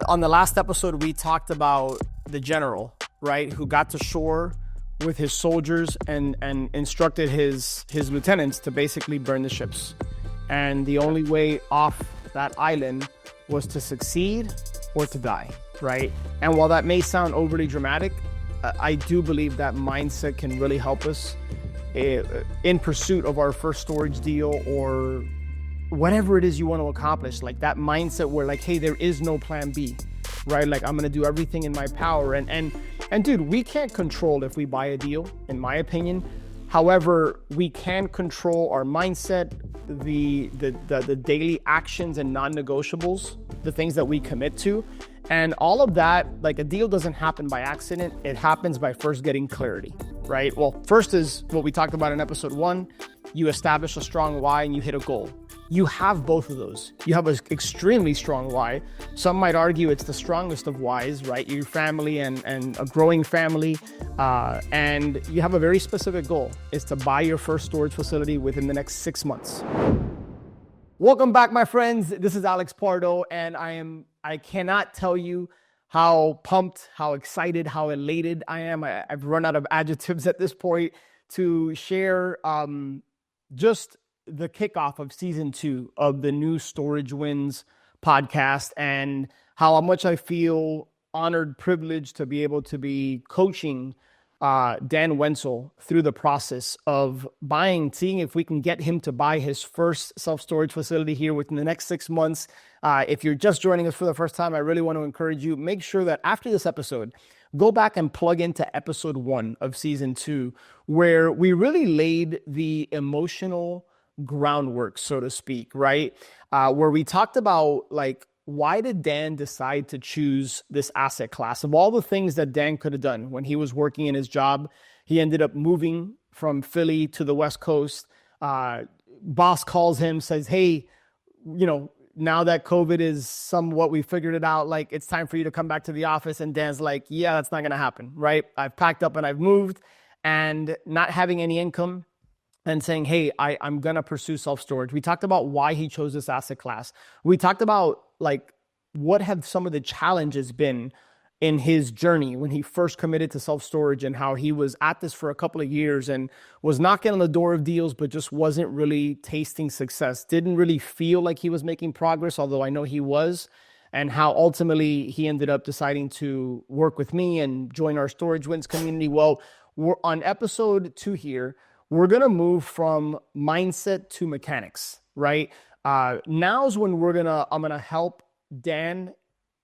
On the last episode, we talked about the general, right, who got to shore with his soldiers and instructed his lieutenants to basically burn the ships. And the only way off that island was to succeed or to die, right? And while that may sound overly dramatic, I do believe that mindset can really help us in pursuit of our first storage deal or whatever it is you want to accomplish. Like that mindset where like, hey, there is no plan B, right? Like I'm going to do everything in my power. And dude, we can't control if we buy a deal, in my opinion. However, we can control our mindset, the daily actions and non-negotiables, the things that we commit to. And all of that, like a deal doesn't happen by accident. It happens by first getting clarity, right? Well, first is what we talked about in episode 1. You establish a strong why and you hit a goal. You have both of those. You have an extremely strong why. Some might argue it's the strongest of whys, right? Your family and a growing family. And you have a very specific goal. It's to buy your first storage facility within the next 6 months. Welcome back, my friends. This is Alex Pardo, and I cannot tell you how pumped, how excited, how elated I am. I've run out of adjectives at this point to share just the kickoff of season 2 of the new Storage Wins podcast and how much I feel honored, privileged to be able to be coaching Dan Wenzel through the process of seeing if we can get him to buy his first self-storage facility here within the next 6 months. If you're just joining us for the first time, I really want to encourage you, make sure that after this episode, go back and plug into episode 1 of season 2, where we really laid the emotional groundwork, so to speak, right? Where we talked about like, why did Dan decide to choose this asset class? Of all the things that Dan could have done when he was working in his job, he ended up moving from Philly to the West Coast. Boss calls him, says, hey, now that COVID is somewhat, we figured it out, like it's time for you to come back to the office. And Dan's like, yeah, that's not going to happen, right? I've packed up and I've moved, and not having any income and saying, hey, I'm going to pursue self-storage. We talked about why he chose this asset class. We talked about like what have some of the challenges been in his journey when he first committed to self-storage, and how he was at this for a couple of years and was knocking on the door of deals, but just wasn't really tasting success. Didn't really feel like he was making progress, although I know he was, and how ultimately he ended up deciding to work with me and join our Storage Wins community. Well, we're on episode 2 here. We're going to move from mindset to mechanics, right? Now's when I'm going to help Dan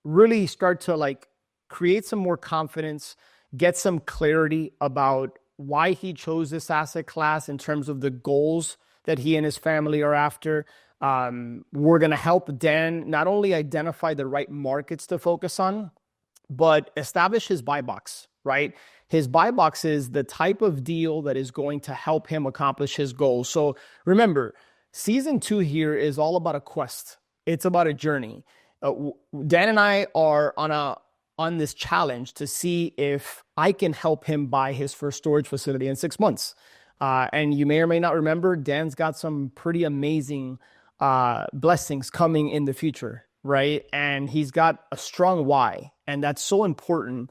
really start to like create some more confidence, get some clarity about why he chose this asset class in terms of the goals that he and his family are after. We're going to help Dan not only identify the right markets to focus on, but establish his buy box, right? His buy box is the type of deal that is going to help him accomplish his goals. So remember, season 2 here is all about a quest. It's about a journey. Dan and I are on this challenge to see if I can help him buy his first storage facility in 6 months. And you may or may not remember, Dan's got some pretty amazing blessings coming in the future, right? And he's got a strong why. And that's so important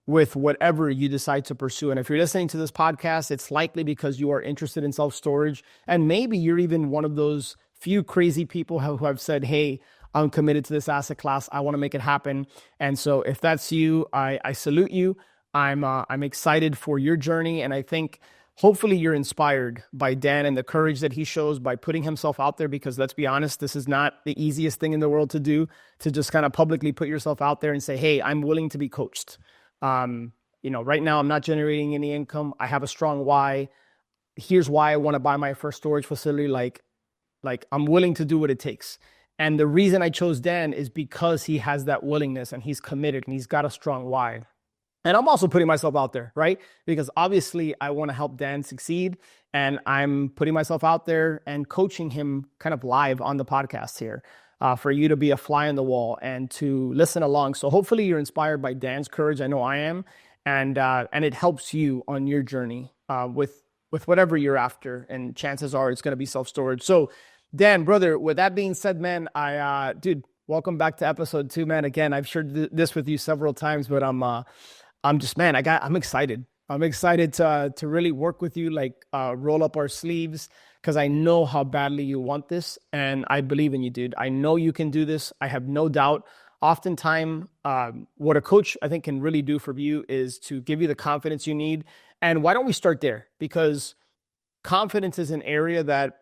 with whatever you decide to pursue. And if you're listening to this podcast, it's likely because you are interested in self-storage. And maybe you're even one of those few crazy people who have said, hey, I'm committed to this asset class. I want to make it happen. And so if that's you, I salute you. I'm excited for your journey. And I think hopefully you're inspired by Dan and the courage that he shows by putting himself out there, because let's be honest, this is not the easiest thing in the world to do, to just kind of publicly put yourself out there and say, hey, I'm willing to be coached. Right now I'm not generating any income. I have a strong why. Here's why I want to buy my first storage facility. Like I'm willing to do what it takes. And the reason I chose Dan is because he has that willingness and he's committed and he's got a strong why. And I'm also putting myself out there, right? Because obviously I want to help Dan succeed, and I'm putting myself out there and coaching him kind of live on the podcast here. For you to be a fly on the wall and to listen along. So hopefully you're inspired by Dan's courage. I know I am. And it helps you on your journey with whatever you're after. And chances are it's going to be self-storage. So Dan, brother, with that being said, man, Welcome back to episode 2, man. Again, I've shared this with you several times, but I'm just, man, I'm excited. I'm excited to really work with you, like roll up our sleeves, because I know how badly you want this, and I believe in you, dude. I know you can do this. I have no doubt. Oftentimes, what a coach I think can really do for you is to give you the confidence you need. And why don't we start there? Because confidence is an area that,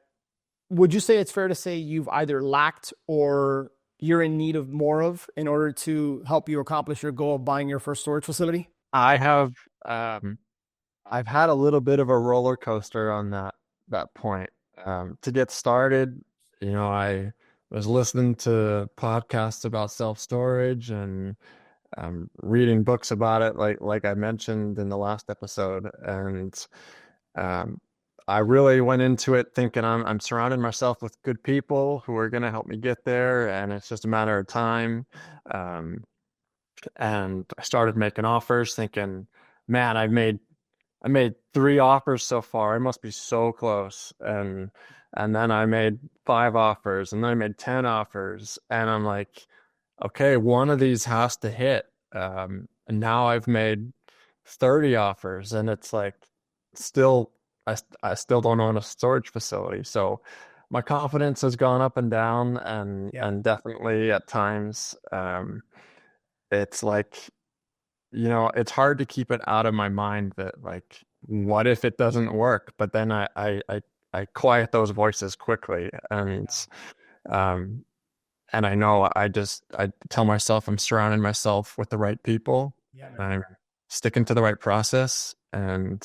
would you say it's fair to say you've either lacked or you're in need of more of in order to help you accomplish your goal of buying your first storage facility? I have um I've had a little bit of a roller coaster on that point. To get started, I was listening to podcasts about self-storage and reading books about it, like I mentioned in the last episode. And um, I really went into it thinking I'm surrounding myself with good people who are going to help me get there, and it's just a matter of time. Um, and I started making offers, thinking, man, I made 3 offers so far. I must be so close. And then I made 5 offers, and then I made 10 offers, and I'm like, okay, one of these has to hit. And now I've made 30 offers, and it's like still I still don't own a storage facility. So my confidence has gone up and down, and Yeah. and definitely at times it's like, it's hard to keep it out of my mind that, like, what if it doesn't work? But then I quiet those voices quickly, um and I know I tell myself I'm surrounding myself with the right people, Yeah, and man. I'm sticking to the right process, um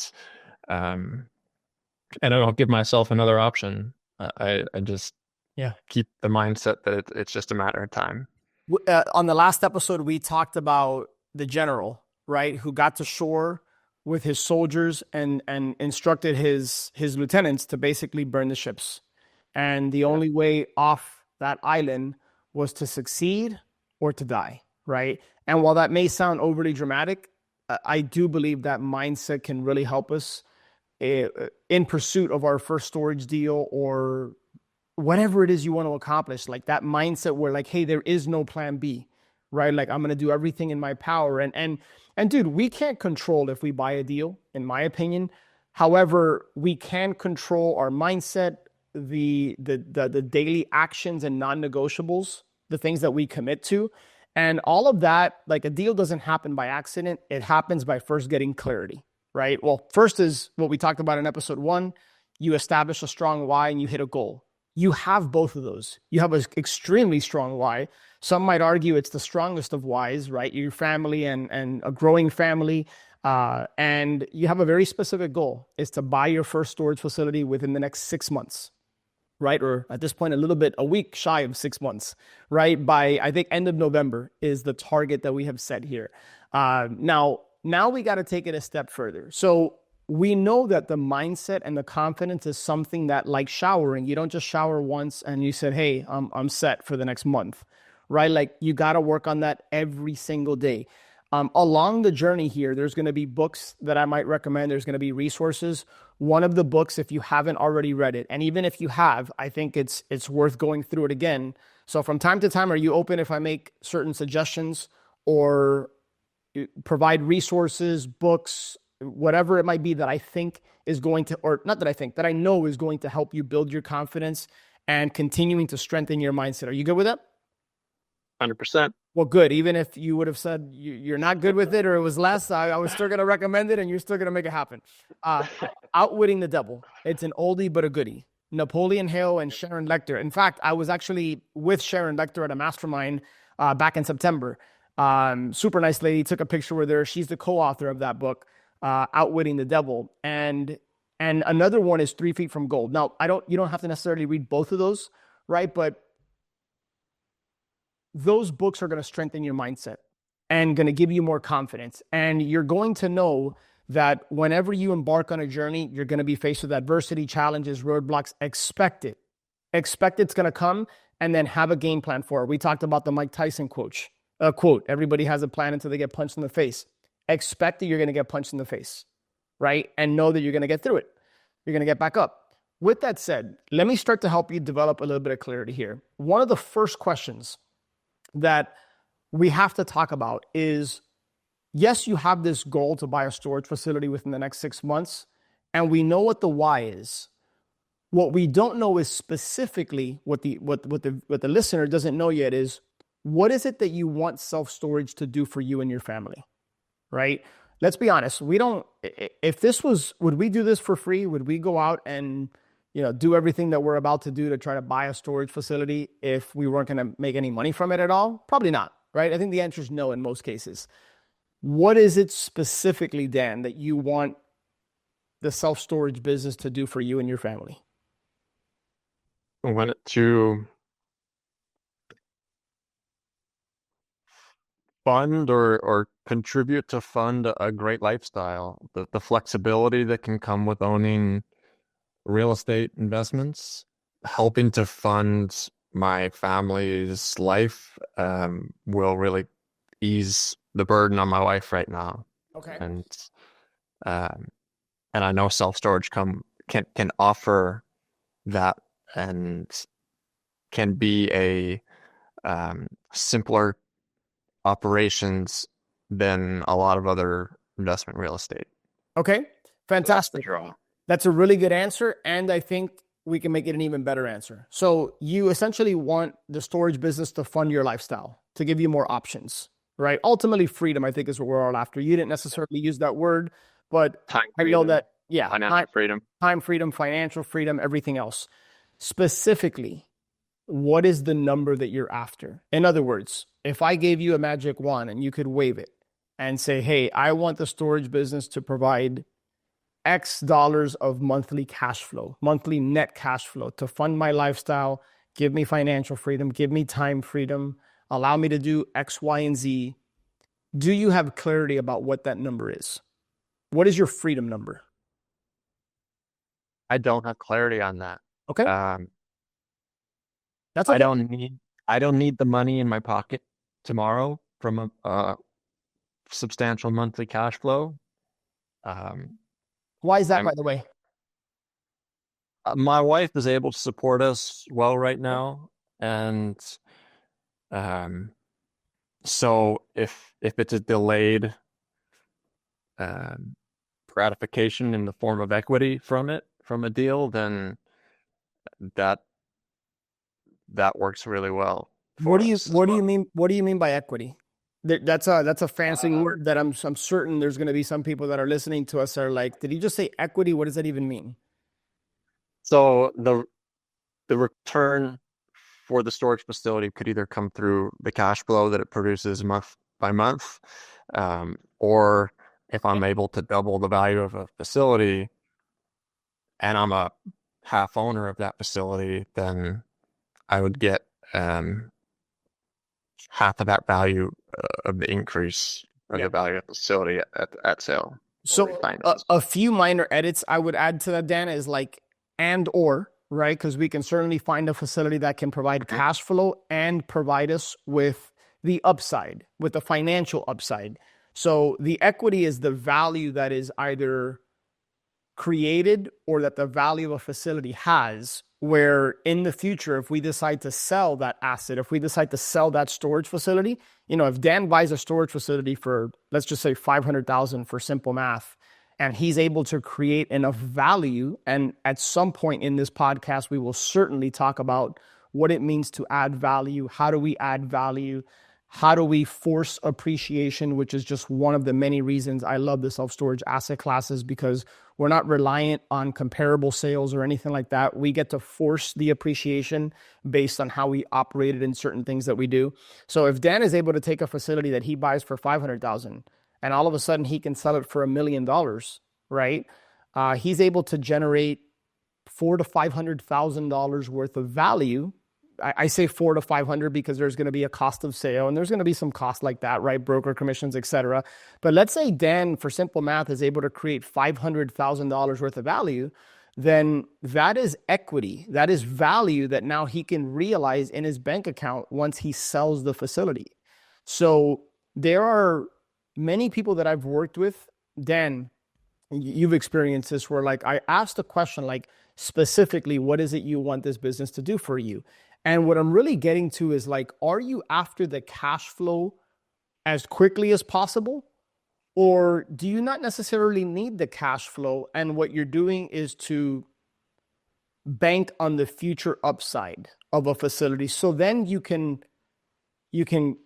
and I don't give myself another option. I just Yeah. keep the mindset that it's just a matter of time. On the last episode, we talked about the general, right, who got to shore with his soldiers and instructed his lieutenants to basically burn the ships. And the Yeah. only way off that island was to succeed or to die, right? And while that may sound overly dramatic, I do believe that mindset can really help us in pursuit of our first storage deal or whatever it is you want to accomplish. Like that mindset where, like, hey, there is no plan B, right? Like, I'm going to do everything in my power. And dude, we can't control if we buy a deal, in my opinion. However, we can control our mindset, the daily actions and non-negotiables, the things that we commit to. And all of that, like, a deal doesn't happen by accident. It happens by first getting clarity, right? Well, first is what we talked about in episode 1. You establish a strong why and you hit a goal. You have both of those. You have an extremely strong why. Some might argue it's the strongest of whys, right? Your family and a growing family. And you have a very specific goal, is to buy your first storage facility within the next 6 months, right? Or at this point, a week shy of 6 months, right? By, I think, end of November is the target that we have set here. Now we got to take it a step further. So we know that the mindset and the confidence is something that, like showering, you don't just shower once and you said, hey, I'm set for the next month, right? Like, you got to work on that every single day. Along the journey here, there's going to be books that I might recommend. There's going to be resources. One of the books, if you haven't already read it, and even if you have, I think it's worth going through it again. So from time to time, are you open if I make certain suggestions or provide resources, books, whatever it might be that I think is going to, or not that I think, that I know is going to help you build your confidence and continuing to strengthen your mindset? Are you good with that? 100%. Well, good. Even if you would have said you're not good with it or it was less, I was still going to recommend it and you're still going to make it happen. Uh, Outwitting the Devil. It's an oldie but a goodie. Napoleon Hill and Sharon Lecter. In fact, I was actually with Sharon Lecter at a mastermind back in September. Super nice lady. Took a picture with her. She's the co-author of that book, Outwitting the Devil. And another one is 3 Feet from Gold. Now, you don't have to necessarily read both of those, right? But those books are going to strengthen your mindset and going to give you more confidence. And you're going to know that whenever you embark on a journey, you're going to be faced with adversity, challenges, roadblocks. Expect it. Expect it's going to come, and then have a game plan for it. We talked about the Mike Tyson quote. Everybody has a plan until they get punched in the face. Expect that you're going to get punched in the face, right? And know that you're going to get through it. You're going to get back up. With that said, let me start to help you develop a little bit of clarity here. One of the first questions that we have to talk about is, yes, you have this goal to buy a storage facility within the next 6 months, and we know what the why is. What we don't know is specifically what the listener doesn't know yet is, what is it that you want self-storage to do for you and your family, right? Let's be honest. We don't, if this was, would we do this for free? Would we go out and, do everything that we're about to do to try to buy a storage facility if we weren't going to make any money from it at all? Probably not, right? I think the answer is no in most cases. What is it specifically, Dan, that you want the self-storage business to do for you and your family? I want it to fund or contribute to fund a great lifestyle. The flexibility that can come with owning real estate investments, helping to fund my family's life, will really ease the burden on my wife right now. Okay. And I know self-storage can offer that, and can be a simpler operations than a lot of other investment real estate. Okay, fantastic. Draw. That's a really good answer, and I think we can make it an even better answer. So you essentially want the storage business to fund your lifestyle, to give you more options, right? Ultimately, freedom, I think, is what we're all after. You didn't necessarily use that word, but I know that, time freedom, financial freedom, everything else. Specifically, what is the number that you're after? In other words, if I gave you a magic wand and you could wave it and say, hey, I want the storage business to provide X dollars of monthly cash flow, monthly net cash flow to fund my lifestyle, give me financial freedom, give me time freedom, allow me to do X, Y, and Z. Do you have clarity about what that number is? What is your freedom number? I don't have clarity on that. Okay. That's okay. I don't need the money in my pocket tomorrow from a substantial monthly cash flow. Why is that, by the way? My wife is able to support us well right now, and so if it's a delayed gratification in the form of equity from a deal, then that works really well. What do you mean by equity? That's a fancy word that I'm certain there's going to be some people that are listening to us are like, did he just say equity? What does that even mean? So the return for the storage facility could either come through the cash flow that it produces month by month, or if I'm able to double the value of a facility and I'm a half owner of that facility, then I would get half of that value of the increase of the value of the facility at sale. So a few minor edits I would add to that, Dan, is like and or, right? Because we can certainly find a facility that can provide cash flow and provide us with the upside, with the financial upside. So the equity is the value that is either created or that the value of a facility has, where in the future, if we decide to sell that asset, if we decide to sell that storage facility, if Dan buys a storage facility for, let's just say $500,000 for simple math, and he's able to create enough value, and at some point in this podcast, we will certainly talk about what it means to add value. How do we add value? How do we force appreciation, which is just one of the many reasons I love the self-storage asset classes, because we're not reliant on comparable sales or anything like that. We get to force the appreciation based on how we operated in certain things that we do. So if Dan is able to take a facility that he buys for $500,000 and all of a sudden he can sell it for $1 million, right? He's able to generate $400,000 to $500,000 worth of value. I say 400 to 500 because there's going to be a cost of sale and there's going to be some cost like that, right? Broker commissions, etc. But let's say Dan, for simple math, is able to create $500,000 worth of value, then that is equity. That is value that now he can realize in his bank account once he sells the facility. So there are many people that I've worked with, Dan, you've experienced this, where like I asked a question like, specifically, what is it you want this business to do for you? And what I'm really getting to is like, are you after the cash flow as quickly as possible? Or do you not necessarily need the cash flow? And what you're doing is to bank on the future upside of a facility. So then you can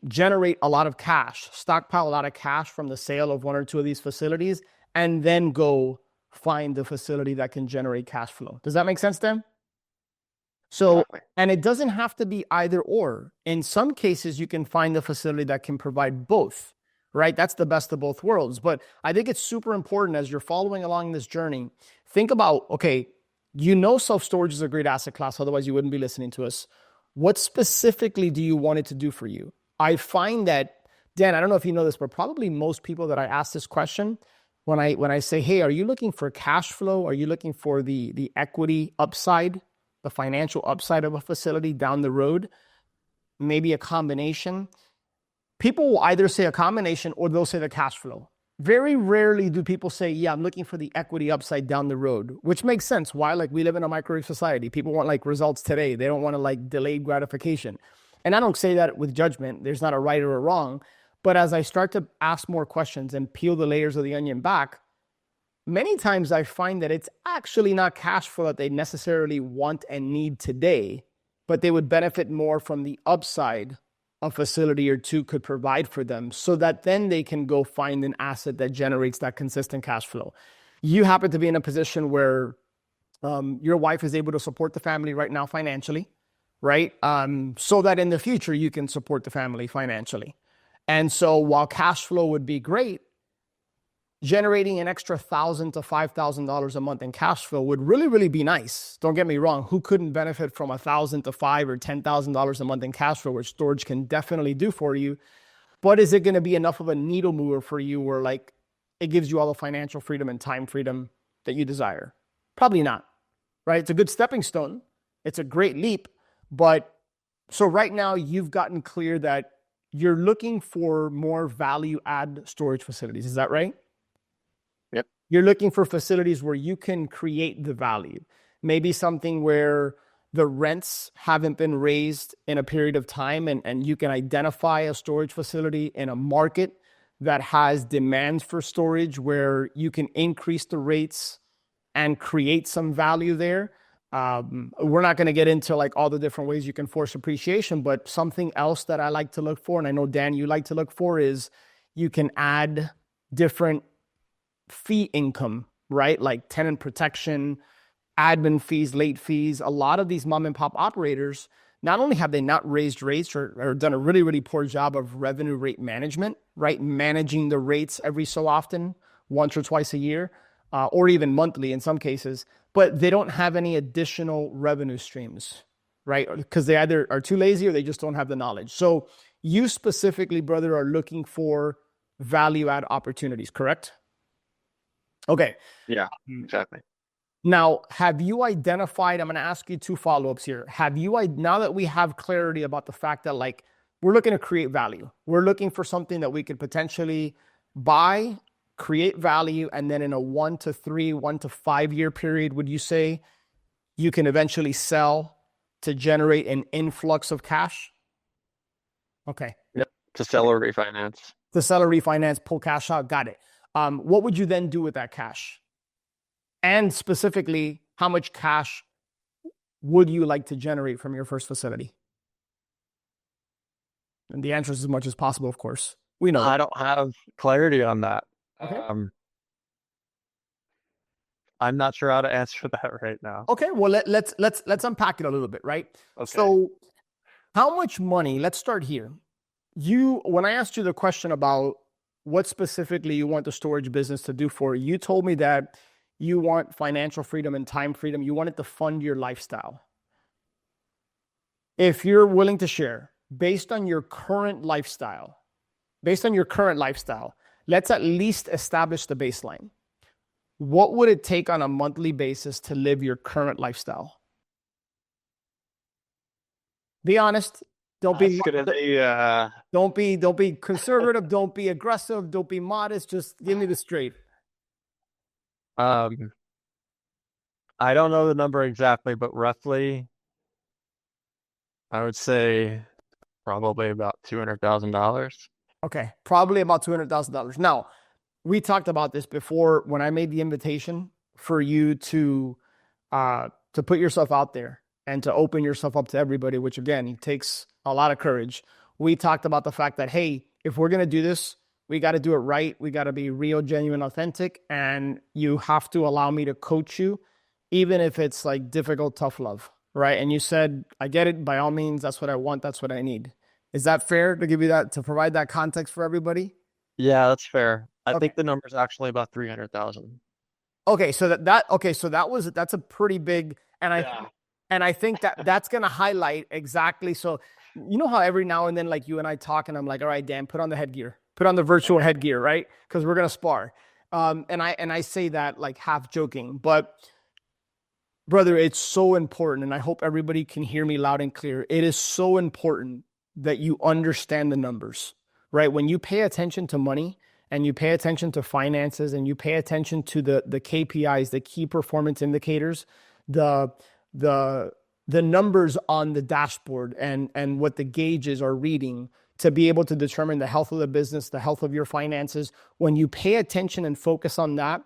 generate a lot of cash, stockpile a lot of cash from the sale of one or two of these facilities, and then go find the facility that can generate cash flow. Does that make sense, Dan? So, Exactly. and it doesn't have to be either or. In some cases, you can find a facility that can provide both, right? That's the best of both worlds. But I think it's super important as you're following along this journey. Think about, okay, self-storage is a great asset class. Otherwise, you wouldn't be listening to us. What specifically do you want it to do for you? I find that, Dan, I don't know if you know this, but probably most people that I ask this question, when I say, hey, are you looking for cash flow? Are you looking for the equity upside, the financial upside of a facility down the road? Maybe a combination. People will either say a combination or they'll say the cash flow. Very rarely do people say, yeah, I'm looking for the equity upside down the road, which makes sense. Why? Like, we live in a microwave society. People want like results today. They don't want to like delayed gratification. And I don't say that with judgment. There's not a right or a wrong. But as I start to ask more questions and peel the layers of the onion back, many times I find that it's actually not cash flow that they necessarily want and need today, but they would benefit more from the upside a facility or two could provide for them, so that then they can go find an asset that generates that consistent cash flow. You happen to be in a position where your wife is able to support the family right now financially, right? So that in the future you can support the family financially. And so while cash flow would be great, generating an extra $1,000 to $5,000 a month in cash flow would really, really be nice. Don't get me wrong. Who couldn't benefit from $1,000 to $5,000 or $10,000 a month in cash flow, which storage can definitely do for you? But is it going to be enough of a needle mover for you where like it gives you all the financial freedom and time freedom that you desire? Probably not, right? It's a good stepping stone. It's a great leap. But so right now you've gotten clear that you're looking for more value add storage facilities. Is that right? Yep. You're looking for facilities where you can create the value. Maybe something where the rents haven't been raised in a period of time, and you can identify a storage facility in a market that has demands for storage where you can increase the rates and create some value there. We're not going to get into like all the different ways you can force appreciation, but something else that I like to look for, and I know, Dan, you like to look for, is you can add different fee income, right? Like tenant protection, admin fees, late fees. A lot of these mom and pop operators, not only have they not raised rates or done a really, really poor job of revenue rate management, right? Managing the rates every so often, once or twice a year, or even monthly in some cases, but they don't have any additional revenue streams, right? Because they either are too lazy or they just don't have the knowledge. So you specifically, brother, are looking for value add opportunities, correct? Okay. Yeah, exactly. Now, have you identified? I'm going to ask you two follow-ups here. Now that we have clarity about the fact that like we're looking to create value, we're looking for something that we could potentially buy, create value, and then in a 1 to 3, 1 to 5 year period, would you say you can eventually sell to generate an influx of cash? Okay. Yep. To sell or refinance. To sell or refinance, pull cash out. Got it. What would you then do with that cash? And specifically, how much cash would you like to generate from your first facility? And the answer is as much as possible, of course. We know. I don't have clarity on that. Okay. I'm not sure how to answer that right now. Okay. Well, let's unpack it a little bit, right? Okay. So, how much money? Let's start here. When I asked you the question about what specifically you want the storage business to do for you, told me that you want financial freedom and time freedom. You want it to fund your lifestyle. If you're willing to share, based on your current lifestyle, let's at least establish the baseline. What would it take on a monthly basis to live your current lifestyle? Be honest. Don't be conservative. Don't be aggressive. Don't be modest. Just give me the straight. I don't know the number exactly, but roughly I would say probably about $200,000. Okay, probably about $200,000. Now, we talked about this before when I made the invitation for you to put yourself out there and to open yourself up to everybody, which again takes a lot of courage. We talked about the fact that, hey, if we're gonna do this, we got to do it right. We got to be real, genuine, authentic, and you have to allow me to coach you, even if it's like difficult, tough love, right? And you said, I get it. By all means, that's what I want. That's what I need. Is that fair to give you that, to provide that context for everybody? Yeah, that's fair. I Okay. think the number's actually about 300,000. Okay, so that's a pretty big, Yeah. and I think that that's going to highlight exactly. So you know how every now and then, like you and I talk, and I'm like, all right, Dan, put on the headgear, put on the virtual headgear, right? Because we're going to spar. And I say that like half joking, but brother, it's so important, and I hope everybody can hear me loud and clear. It is so important that you understand the numbers, right? When you pay attention to money and you pay attention to finances and you pay attention to the KPIs, the key performance indicators, the the the numbers on the dashboard and what the gauges are reading to be able to determine the health of the business, the health of your finances. When you pay attention and focus on that,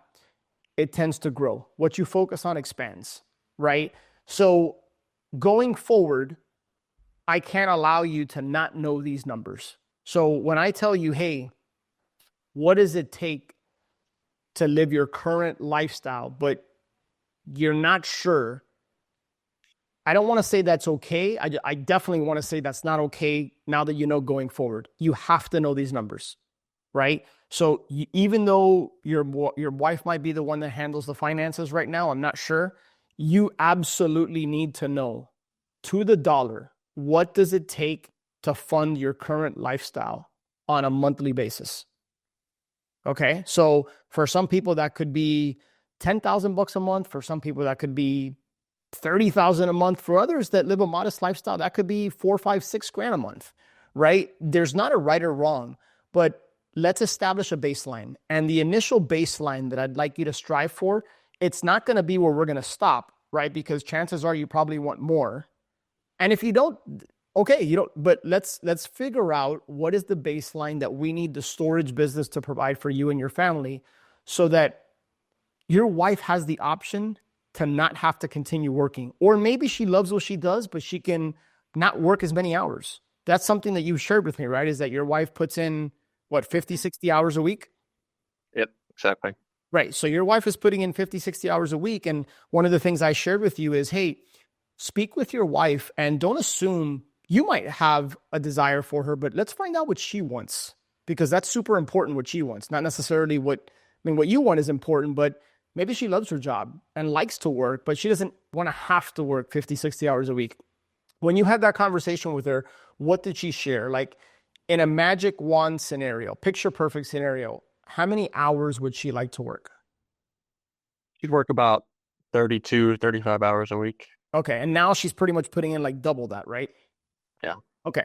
it tends to grow. What you focus on expands, right? So going forward, I can't allow you to not know these numbers. So when I tell you, hey, what does it take to live your current lifestyle, but you're not sure, I don't want to say that's okay. I definitely want to say that's not okay now that you know going forward. You have to know these numbers, right? So even though your wife might be the one that handles the finances right now, I'm not sure. You absolutely need to know to the dollar, what does it take to fund your current lifestyle on a monthly basis? Okay. So for some people that could be 10,000 bucks a month. For some people that could be 30,000 a month. For others that live a modest lifestyle, that could be 4, 5, 6 grand a month, right? There's not a right or wrong, but let's establish a baseline. And the initial baseline that I'd like you to strive for, it's not going to be where we're going to stop, right? Because chances are you probably want more. And if you don't, okay, you don't, but let's figure out what is the baseline that we need the storage business to provide for you and your family so that your wife has the option to not have to continue working. Or maybe she loves what she does, but she can not work as many hours. That's something that you've shared with me, right? Is that your wife puts in, what, 50, 60 hours a week? Yep, exactly. Right. So your wife is putting in 50, 60 hours a week. And one of the things I shared with you is, hey, speak with your wife and don't assume you might have a desire for her, but let's find out what she wants because that's super important what she wants. Not necessarily what you want is important, but maybe she loves her job and likes to work, but she doesn't want to have to work 50, 60 hours a week. When you had that conversation with her, what did she share? Like in a magic wand scenario, picture perfect scenario, how many hours would she like to work? She'd work about 32, 35 hours a week. Okay. And now she's pretty much putting in like double that, right? Yeah. Okay.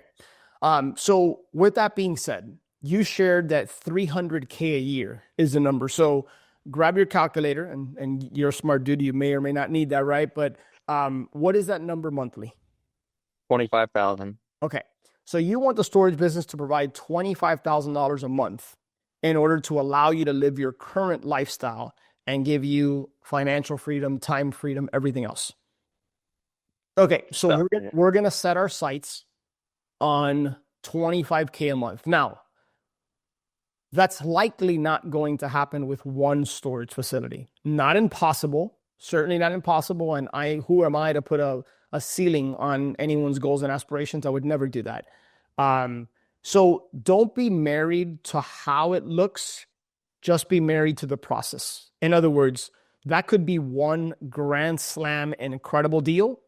So with that being said, you shared that 300K a year is the number. So grab your calculator and you're a smart dude. You may or may not need that, right? But what is that number monthly? 25,000. Okay. So you want the storage business to provide $25,000 a month in order to allow you to live your current lifestyle and give you financial freedom, time freedom, everything else. Okay. So we're going to set our sights on 25K a month. Now, that's likely not going to happen with one storage facility. Not impossible, certainly not impossible. And who am I to put a ceiling on anyone's goals and aspirations? I would never do that. So don't be married to how it looks. Just be married to the process. In other words, that could be one grand slam and incredible deal,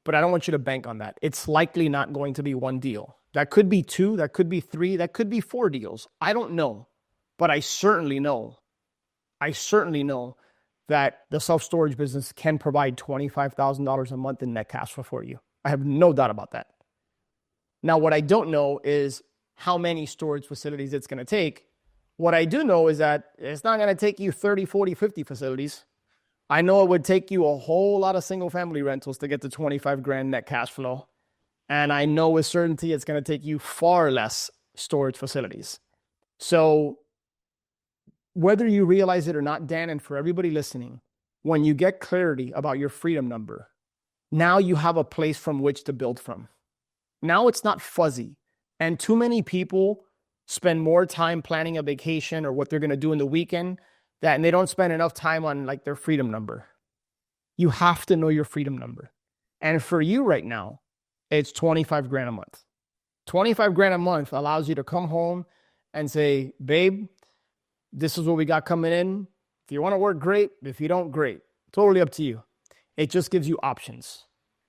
but I don't want you to bank on that. It's likely not going to be one deal. That could be 2, that could be 3, that could be 4 deals. I don't know, but I certainly know that the self-storage business can provide $25,000 a month in net cash flow for you. I have no doubt about that. Now, what I don't know is how many storage facilities it's going to take. What I do know is that it's not going to take you 30, 40, 50 facilities. I know it would take you a whole lot of single family rentals to get to 25 grand net cash flow. And I know with certainty it's going to take you far less storage facilities. So whether you realize it or not, Dan, and for everybody listening, when you get clarity about your freedom number, now you have a place from which to build from. Now it's not fuzzy. And too many people spend more time planning a vacation or what they're going to do in the weekend and they don't spend enough time on like their freedom number. You have to know your freedom number. And for you right now, it's 25 grand a month. 25 grand a month allows you to come home and say, babe, this is what we got coming in. If you want to work, great. If you don't, great. Totally up to you. It just gives you options.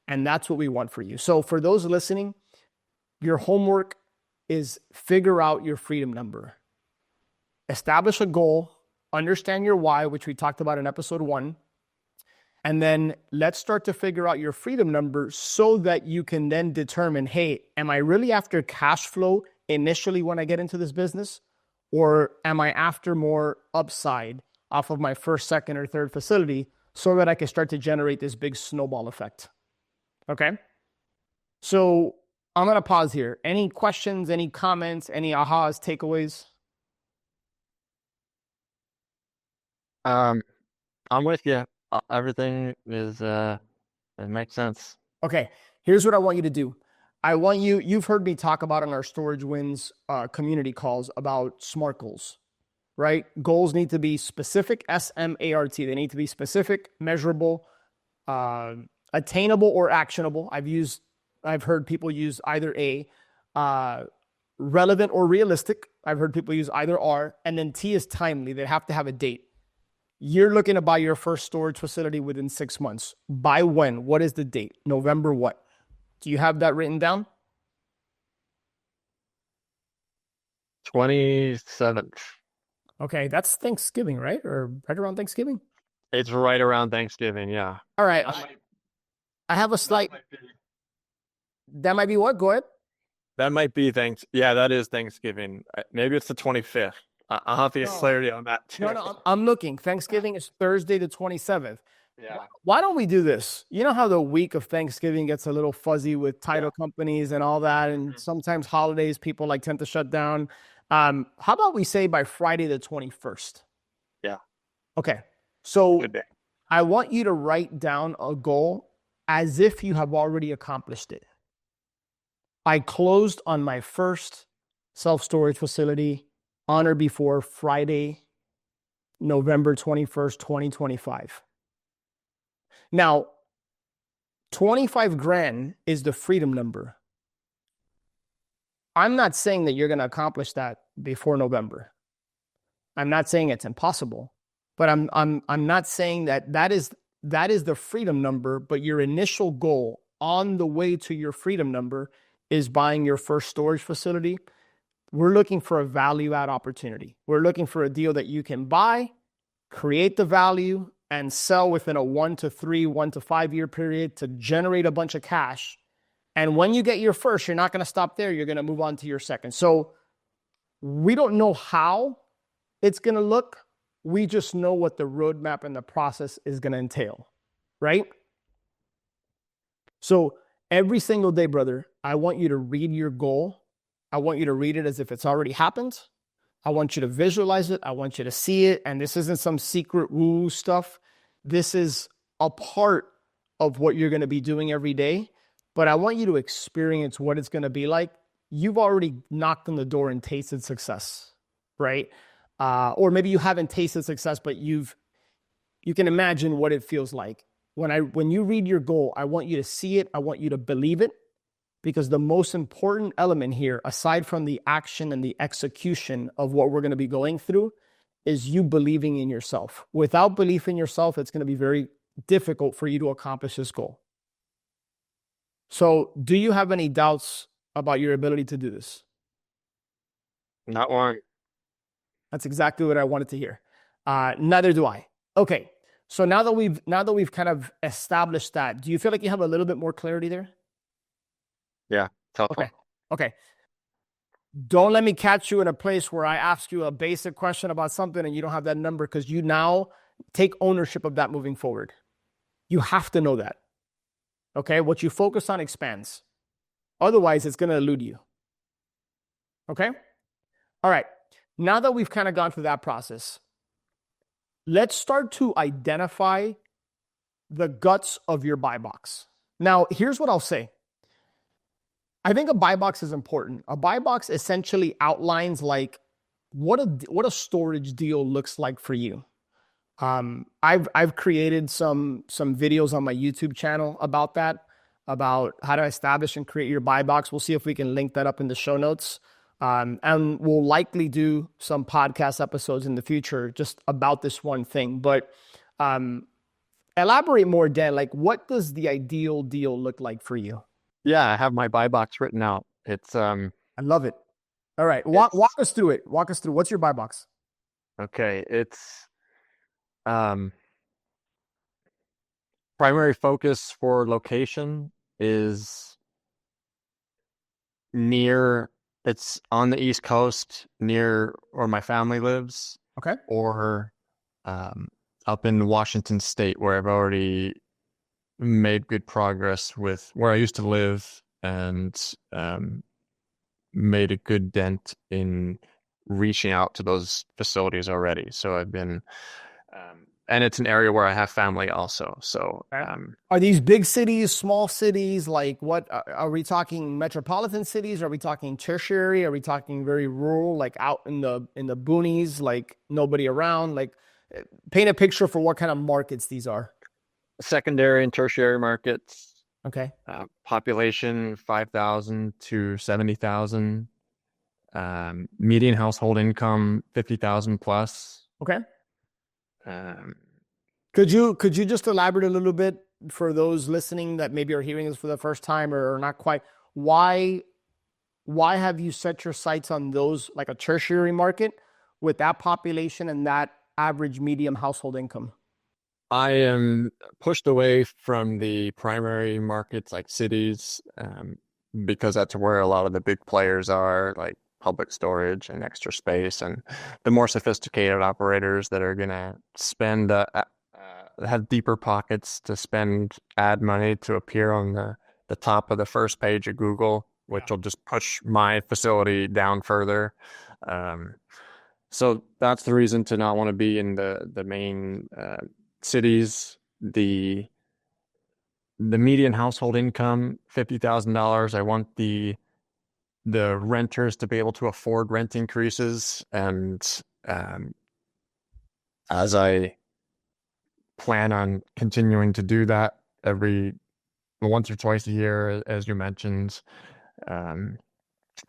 And that's what we want for you. So for those listening, your homework is figure out your freedom number. Establish a goal. Understand your why, which we talked about in episode 1. And then let's start to figure out your freedom number so that you can then determine, hey, am I really after cash flow initially when I get into this business? Or am I after more upside off of my first, second, or third facility so that I can start to generate this big snowball effect? Okay? So I'm going to pause here. Any questions, any comments, any ahas, takeaways? I'm with you. Everything is, it makes sense. Okay. Here's what I want you to do. You've heard me talk about in our Storage Wins community calls about SMART goals, right? Goals need to be specific, S-M-A-R-T. They need to be specific, measurable, attainable, or actionable. I've heard people use either A, relevant or realistic. I've heard people use either R, and then T is timely. They have to have a date. You're looking to buy your first storage facility within 6 months. By when? What is the date? November what? Do you have that written down? 27th. Okay, that's Thanksgiving, right? Or right around Thanksgiving? It's right around Thanksgiving, yeah. All right. I have a slight... That might be what? Go ahead. That might be Yeah, that is Thanksgiving. Maybe it's the 25th. I'll have to get clarity on that too. No, I'm looking. Thanksgiving is Thursday the 27th. Yeah. Why don't we do this? You know how the week of Thanksgiving gets a little fuzzy with title companies and all that, and sometimes holidays people tend to shut down. How about we say by Friday the 21st? Yeah. Okay. So Good day. I want you to write down a goal as if you have already accomplished it. I closed on my first self-storage facility on or before Friday, November 21st, 2025. Now, 25 grand is the freedom number. I'm not saying that you're going to accomplish that before November. I'm not saying it's impossible, but I'm not saying that is the freedom number, but your initial goal on the way to your freedom number is buying your first storage facility. We're looking for a value add opportunity. We're looking for a deal that you can buy, create the value, and sell within a 1 to 3, 1 to 5 year period to generate a bunch of cash. And when you get your first, you're not going to stop there. You're going to move on to your second. So we don't know how it's going to look. We just know what the roadmap and the process is going to entail, right? So every single day, brother, I want you to read your goal. I want you to read it as if it's already happened. I want you to visualize it. I want you to see it. And this isn't some secret woo stuff. This is a part of what you're going to be doing every day. But I want you to experience what it's going to be like. You've already knocked on the door and tasted success, right? Or maybe you haven't tasted success, but you can imagine what it feels like. When you read your goal, I want you to see it. I want you to believe it. Because the most important element here, aside from the action and the execution of what we're going to be going through, is you believing in yourself. Without belief in yourself, it's going to be very difficult for you to accomplish this goal. So, do you have any doubts about your ability to do this? Not one. That's exactly what I wanted to hear. Neither do I. Okay. So now that we've kind of established that, do you feel like you have a little bit more clarity there? Yeah. Helpful. Okay. Don't let me catch you in a place where I ask you a basic question about something and you don't have that number, because you now take ownership of that moving forward. You have to know that. Okay. What you focus on expands. Otherwise, it's going to elude you. Okay? All right. Now that we've kind of gone through that process, let's start to identify the guts of your buy box. Now, here's what I'll say. I think a buy box is important. A buy box essentially outlines like what a storage deal looks like for you. I've created some videos on my YouTube channel about that, about how to establish and create your buy box. We'll see if we can link that up in the show notes. And we'll likely do some podcast episodes in the future just about this one thing. But elaborate more, Dan. Like, what does the ideal deal look like for you? Yeah, I have my buy box written out. It's I love it. All right, walk us through it. Walk us through. What's your buy box? okay. It's primary focus for location is near. It's on the East Coast, near where my family lives. Okay. Or up in Washington State, where I've already made good progress with where I used to live, and made a good dent in reaching out to those facilities already. So I've been, and it's an area where I have family also. So are these big cities, small cities? Like, what are we talking? Metropolitan cities? Are we talking tertiary? Are we talking very rural, like out in the boonies, like nobody around? Like, paint a picture for what kind of markets these are. Secondary and tertiary markets. Okay. Population 5,000 to 70,000. Median household income 50,000 plus. Okay. Could you just elaborate a little bit for those listening that maybe are hearing this for the first time or not quite? Why have you set your sights on those, like a tertiary market with that population and that average medium household income? I am pushed away from the primary markets like cities, because that's where a lot of the big players are, like Public Storage and Extra Space, and the more sophisticated operators that are going to spend, have deeper pockets to spend ad money to appear on the top of the first page of Google, which will just push my facility down further. So that's the reason to not want to be in the main cities. The median household income $50,000. I want the renters to be able to afford rent increases, and as I plan on continuing to do that every once or twice a year, as you mentioned.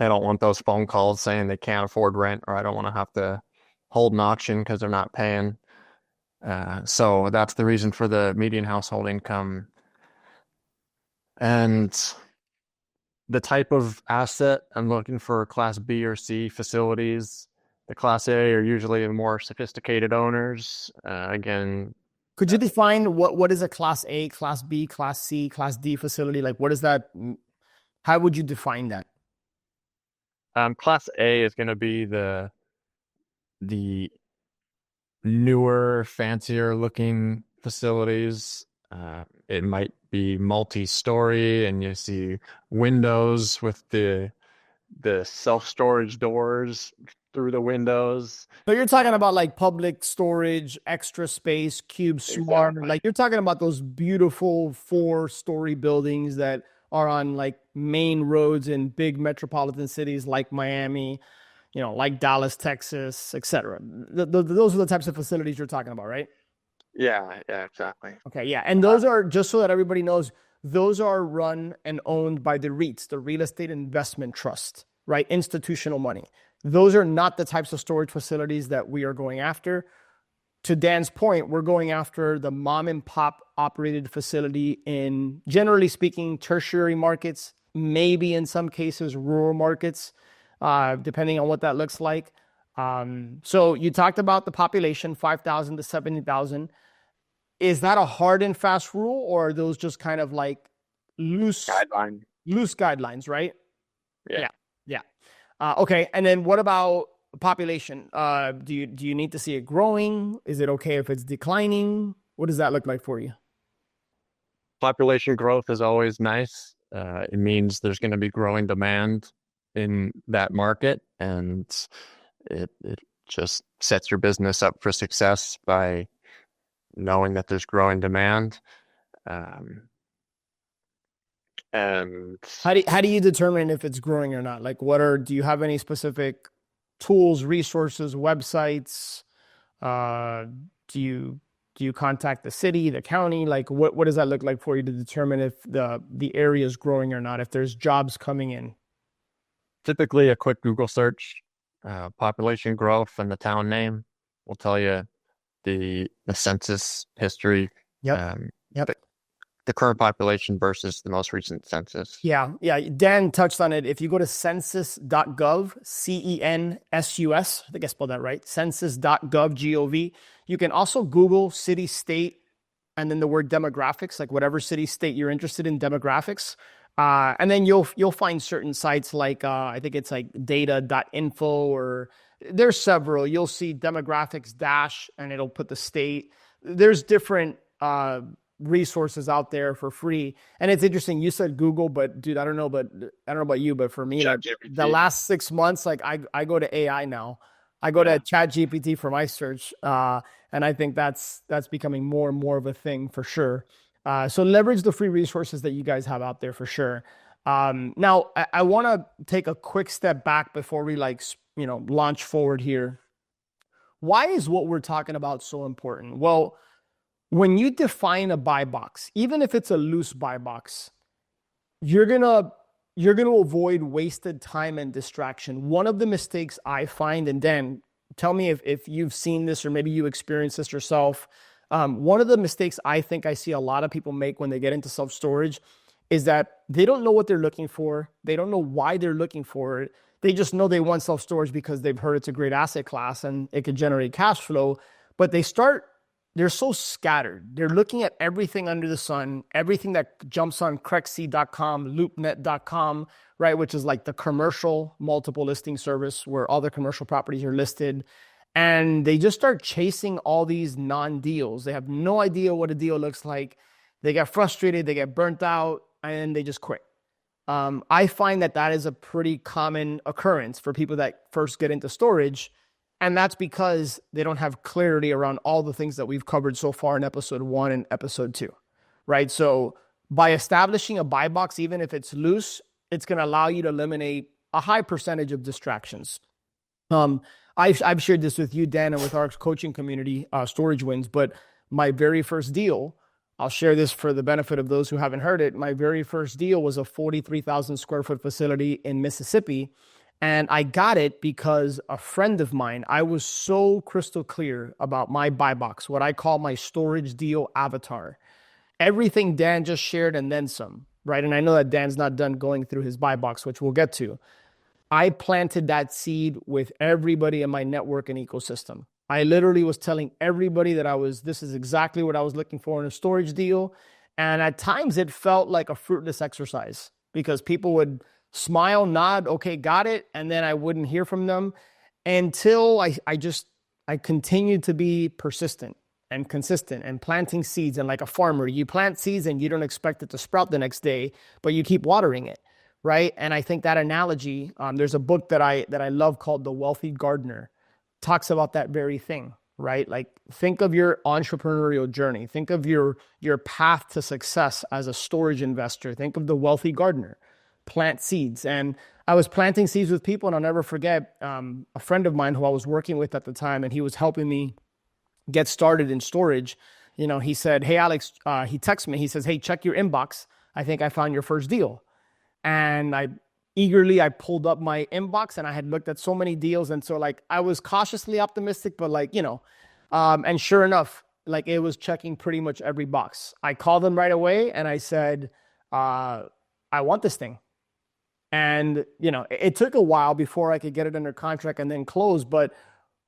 I don't want those phone calls saying they can't afford rent, or I don't want to have to hold an auction because they're not paying. So that's the reason for the median household income. And the type of asset, I'm looking for Class B or C facilities. The Class A are usually more sophisticated owners. Again, could you define what is a Class A, Class B, Class C, Class D facility? Like, what is that? How would you define that? Class A is going to be the newer, fancier looking facilities. It might be multi-story, and you see windows with the self-storage doors through the windows. So you're talking about like Public Storage, Extra Space, Cube Smart. Exactly. Like, you're talking about those beautiful 4-story buildings that are on like main roads in big metropolitan cities like Miami, like Dallas, Texas, etc. Those are the types of facilities you're talking about, right? Yeah, exactly. Okay, yeah. And those are, just so that everybody knows, those are run and owned by the REITs, the Real Estate Investment Trust, right? Institutional money. Those are not the types of storage facilities that we are going after. To Dan's point, we're going after the mom and pop operated facility in, generally speaking, tertiary markets, maybe in some cases rural markets, depending on what that looks like. So you talked about the population, 5,000 to 70,000. Is that a hard and fast rule, or are those just kind of like loose guidelines, right? Yeah. Okay. And then what about population? Do you need to see it growing? Is it okay if it's declining? What does that look like for you? Population growth is always nice. it means there's going to be growing demand in that market, and it just sets your business up for success by knowing that there's growing demand. And How do you determine if it's growing or not? Like, do you have any specific tools, resources, websites? Uh, do you contact the city, the county? Like, what does that look like for you to determine if the area is growing or not? If there's jobs coming in? typically a quick Google search, population growth and the town name will tell you the census history. Yep. Yep. The current population versus the most recent census. Yeah. Dan touched on it. If you go to census.gov, CENSUS, I think I spelled that right, census.gov, G-O-V, you can also Google city, state, and then the word demographics, like whatever city, state you're interested in, demographics. And then you'll find certain sites like, I think it's like data.info, or there's several. You'll see demographics dash, and it'll put the state. There's different resources out there for free. And it's interesting. You said Google, but dude, I don't know about you, but for me, like, the last 6 months, like I go to AI now. I go to ChatGPT for my search. And I think that's becoming more and more of a thing for sure. So leverage the free resources that you guys have out there for sure. Now I want to take a quick step back before we launch forward here. Why is what we're talking about so important? Well, when you define a buy box, even if it's a loose buy box, you're gonna avoid wasted time and distraction. One of the mistakes I find, and Dan, tell me if you've seen this or maybe you experienced this yourself. One of the mistakes I think I see a lot of people make when they get into self-storage is that they don't know what they're looking for. They don't know why they're looking for it. They just know they want self-storage because they've heard it's a great asset class and it could generate cash flow. But they're so scattered. They're looking at everything under the sun, everything that jumps on Crexy.com, LoopNet.com, right? Which is like the commercial multiple listing service where all the commercial properties are listed. And they just start chasing all these non-deals. They have no idea what a deal looks like. They get frustrated, they get burnt out, and they just quit. I find that is a pretty common occurrence for people that first get into storage. And that's because they don't have clarity around all the things that we've covered so far in episode 1 and episode 2, right? So by establishing a buy box, even if it's loose, it's going to allow you to eliminate a high percentage of distractions. I've shared this with you, Dan, and with our coaching community, Storage Wins, but my very first deal, I'll share this for the benefit of those who haven't heard it. My very first deal was a 43,000 square foot facility in Mississippi. And I got it because a friend of mine, I was so crystal clear about my buy box, what I call my storage deal avatar. Everything Dan just shared and then some, right? And I know that Dan's not done going through his buy box, which we'll get to. I planted that seed with everybody in my network and ecosystem. I literally was telling everybody that this is exactly what I was looking for in a storage deal. And at times it felt like a fruitless exercise because people would smile, nod, okay, got it. And then I wouldn't hear from them until I continued to be persistent and consistent and planting seeds. And like a farmer, you plant seeds and you don't expect it to sprout the next day, but you keep watering it, right? And I think that analogy, there's a book that I love called The Wealthy Gardener, talks about that very thing, right? Like think of your entrepreneurial journey. Think of your path to success as a storage investor. Think of the wealthy gardener. Plant seeds. And I was planting seeds with people, and I'll never forget a friend of mine who I was working with at the time, and he was helping me get started in storage. He said, hey, Alex, he texted me. He says, hey, check your inbox. I think I found your first deal. And I pulled up my inbox, and I had looked at so many deals. And so I was cautiously optimistic, but and sure enough, it was checking pretty much every box. I called him right away and I said, I want this thing. And, it took a while before I could get it under contract and then close. But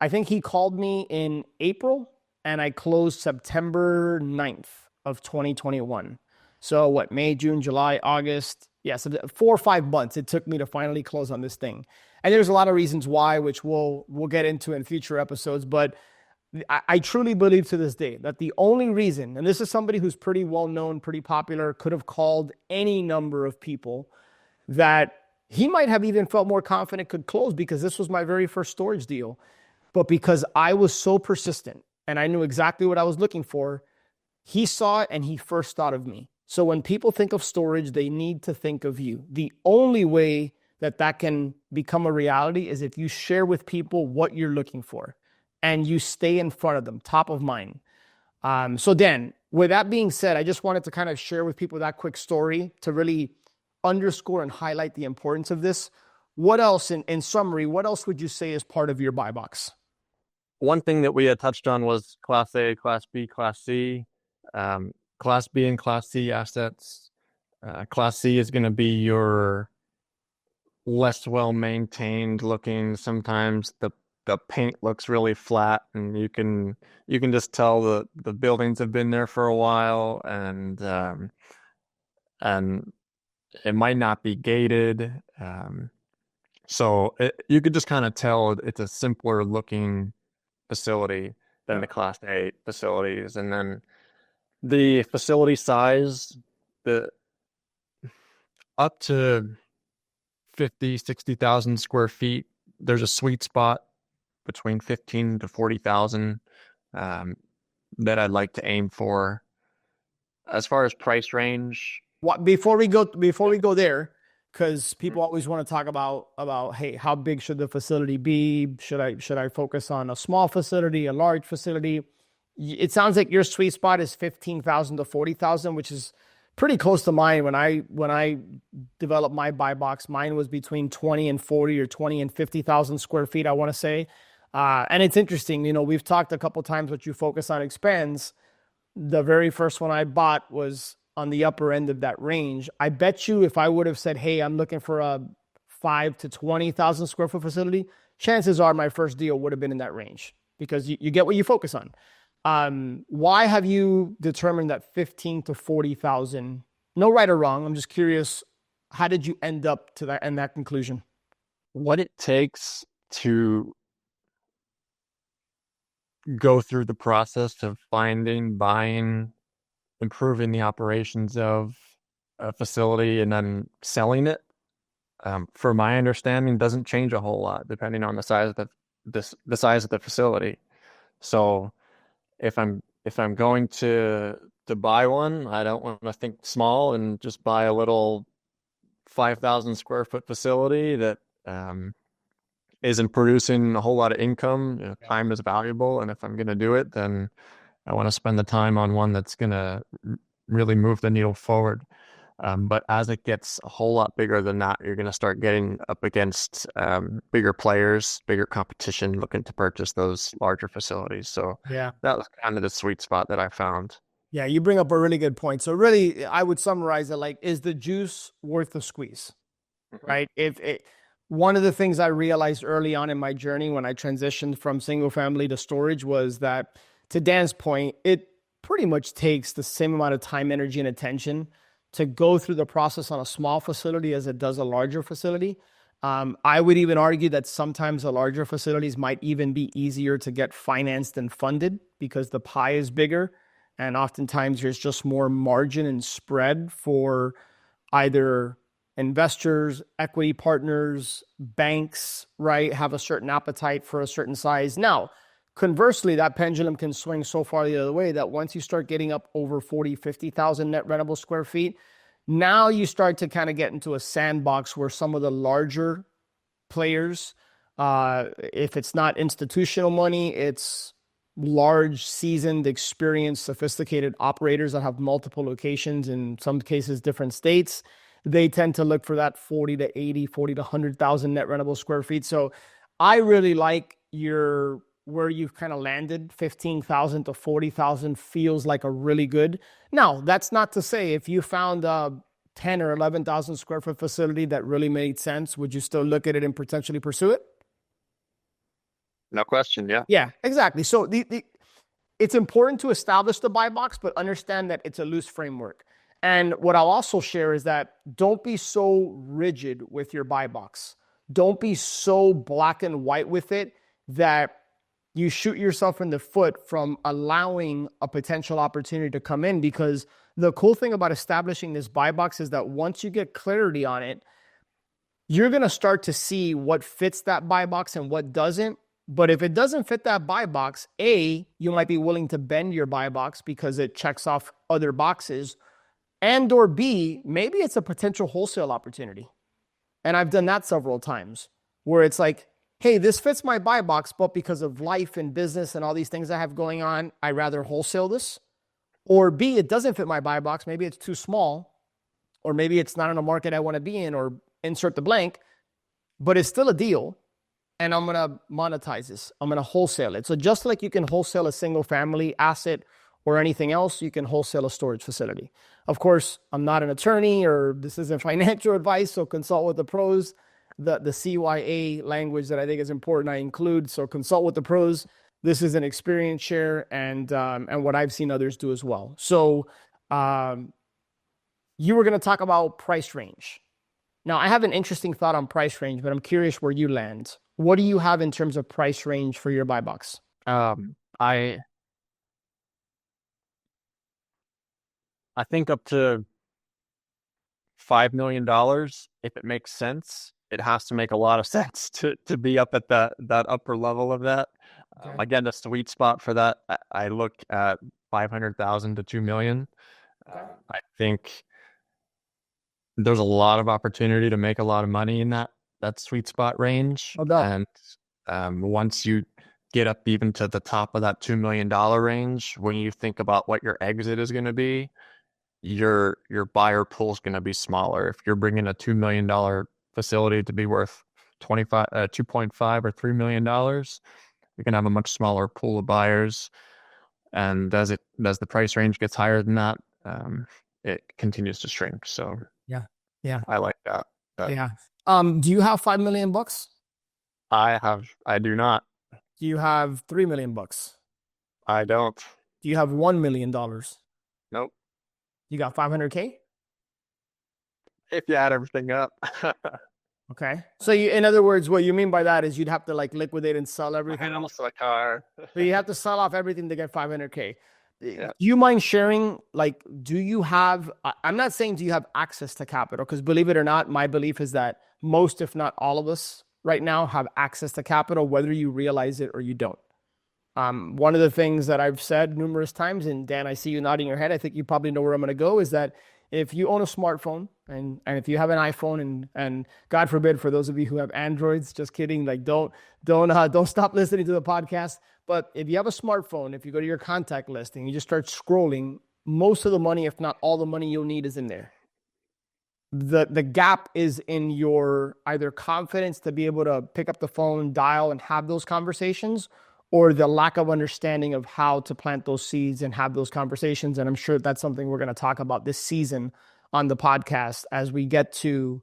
I think he called me in April and I closed September 9th of 2021. So May, June, July, August. So 4 or 5 months it took me to finally close on this thing. And there's a lot of reasons why, which we'll get into in future episodes. But I truly believe to this day that the only reason, and this is somebody who's pretty well known, pretty popular, could have called any number of people, that he might have even felt more confident could close because this was my very first storage deal. But because I was so persistent and I knew exactly what I was looking for, he saw it and he first thought of me. So when people think of storage, they need to think of you. The only way that that can become a reality is if you share with people what you're looking for and you stay in front of them, top of mind. So Dan, with that being said, I just wanted to kind of share with people that quick story to really underscore and highlight the importance of this. What else, in summary, what else would you say is part of your buy box? One thing that we had touched on was Class A, Class B, Class C. Class B and Class C assets. Class C is going to be your less well-maintained looking. Sometimes the paint looks really flat, and you can just tell the buildings have been there for a while, and it might not be gated. So you could just kind of tell it's a simpler looking facility than the Class A facilities. And then the facility size, the up to 50, 60,000 square feet, there's a sweet spot between 15 to 40,000 that I'd like to aim for. As far as price range, Before we go there, because people always want to talk about hey, how big should the facility be? Should I focus on a small facility, a large facility? It sounds like your sweet spot is 15,000 to 40,000, which is pretty close to mine. When I developed my buy box, mine was between 20 and 40 or 20 and 50,000 square feet, I want to say. And it's interesting, we've talked a couple times what you focus on expands. The very first one I bought was on the upper end of that range. I bet you if I would have said, hey, I'm looking for a 5 to 20,000 square foot facility, chances are my first deal would have been in that range because you get what you focus on. Why have you determined that 15 to 40,000? No right or wrong. I'm just curious. How did you end up to that conclusion? What it takes to go through the process of finding, buying, improving the operations of a facility and then selling it, for my understanding, doesn't change a whole lot depending on the size of the size of the facility. So if I'm going to buy one, I don't want to think small and just buy a little 5,000 square foot facility that isn't producing a whole lot of income. Time is valuable, and if I'm going to do it, then I want to spend the time on one that's going to really move the needle forward. But as it gets a whole lot bigger than that, you're going to start getting up against bigger players, bigger competition looking to purchase those larger facilities. So yeah, that was kind of the sweet spot that I found. Yeah, you bring up a really good point. So really, I would summarize it like, is the juice worth the squeeze? Right? One of the things I realized early on in my journey when I transitioned from single family to storage was that, to Dan's point, it pretty much takes the same amount of time, energy, and attention to go through the process on a small facility as it does a larger facility. I would even argue that sometimes the larger facilities might even be easier to get financed and funded because the pie is bigger. And oftentimes there's just more margin and spread for either investors, equity partners, banks, right, have a certain appetite for a certain size. Now, conversely, that pendulum can swing so far the other way that once you start getting up over 40, 50,000 net rentable square feet, now you start to kind of get into a sandbox where some of the larger players, if it's not institutional money, it's large, seasoned, experienced, sophisticated operators that have multiple locations, in some cases different states. They tend to look for that 40 to 80, 40 to 100,000 net rentable square feet. So I really like where you've kind of landed. 15,000 to 40,000 feels like a really good. Now, that's not to say if you found a 10 or 11,000 square foot facility that really made sense, would you still look at it and potentially pursue it? No question. Yeah. Yeah, exactly. So it's important to establish the buy box, but understand that it's a loose framework. And what I'll also share is that don't be so rigid with your buy box. Don't be so black and white with it that you shoot yourself in the foot from allowing a potential opportunity to come in. Because the cool thing about establishing this buy box is that once you get clarity on it, you're going to start to see what fits that buy box and what doesn't. But if it doesn't fit that buy box, A, you might be willing to bend your buy box because it checks off other boxes. And or B, maybe it's a potential wholesale opportunity. And I've done that several times where it's like, hey, this fits my buy box, but because of life and business and all these things I have going on, I rather wholesale this. Or B, it doesn't fit my buy box. Maybe it's too small, or maybe it's not in a market I want to be in, or insert the blank, but it's still a deal. And I'm going to monetize this. I'm going to wholesale it. So just like you can wholesale a single family asset or anything else, you can wholesale a storage facility. Of course, I'm not an attorney or this isn't financial advice, so consult with the pros. The CYA language that I think is important, I include. So consult with the pros. This is an experience share and what I've seen others do as well. So you were going to talk about price range. Now, I have an interesting thought on price range, but I'm curious where you land. What do you have in terms of price range for your buy box? I think up to $5 million, if it makes sense. It has to make a lot of sense to be up at that upper level of that. Okay. Again, the sweet spot for that, I look at 500,000 to 2 million. Okay. I think there's a lot of opportunity to make a lot of money in that sweet spot range. No doubt. And once you get up even to the top of that $2 million range, when you think about what your exit is going to be, your buyer pool is going to be smaller. If you're bringing a $2 million facility to be worth 2.5 or $3 million, you're going to have a much smaller pool of buyers. And as the price range gets higher than that, it continues to shrink. So yeah, I like that. yeah. Do you have $5 million? I do not. Do you have $3 million? I don't. Do you have $1 million? Nope. You got 500K? If you add everything up. Okay. So in other words, what you mean by that is you'd have to like liquidate and sell everything. And almost a car. So you have to sell off everything to get 500K. Yeah. Do you mind sharing, like, do you have, I'm not saying do you have access to capital, because believe it or not, my belief is that most, if not all of us right now have access to capital, whether you realize it or you don't. One of the things that I've said numerous times, and Dan, I see you nodding your head, I think you probably know where I'm going to go, is that if you own a smartphone and if you have an iPhone and God forbid for those of you who have Androids, just kidding, like don't stop listening to the podcast. But if you have a smartphone, if you go to your contact list and you just start scrolling, most of the money, if not all the money you'll need is in there. The gap is in your either confidence to be able to pick up the phone, dial, and have those conversations, or the lack of understanding of how to plant those seeds and have those conversations. And I'm sure that's something we're going to talk about this season on the podcast as we get to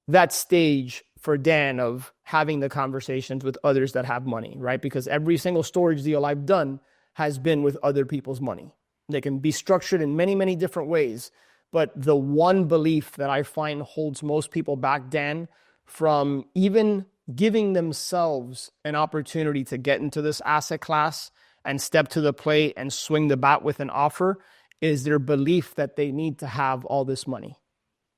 that stage for Dan of having the conversations with others that have money, right? Because every single storage deal I've done has been with other people's money. They can be structured in many, many different ways. But the one belief that I find holds most people back, Dan, from even giving themselves an opportunity to get into this asset class and step to the plate and swing the bat with an offer is their belief that they need to have all this money.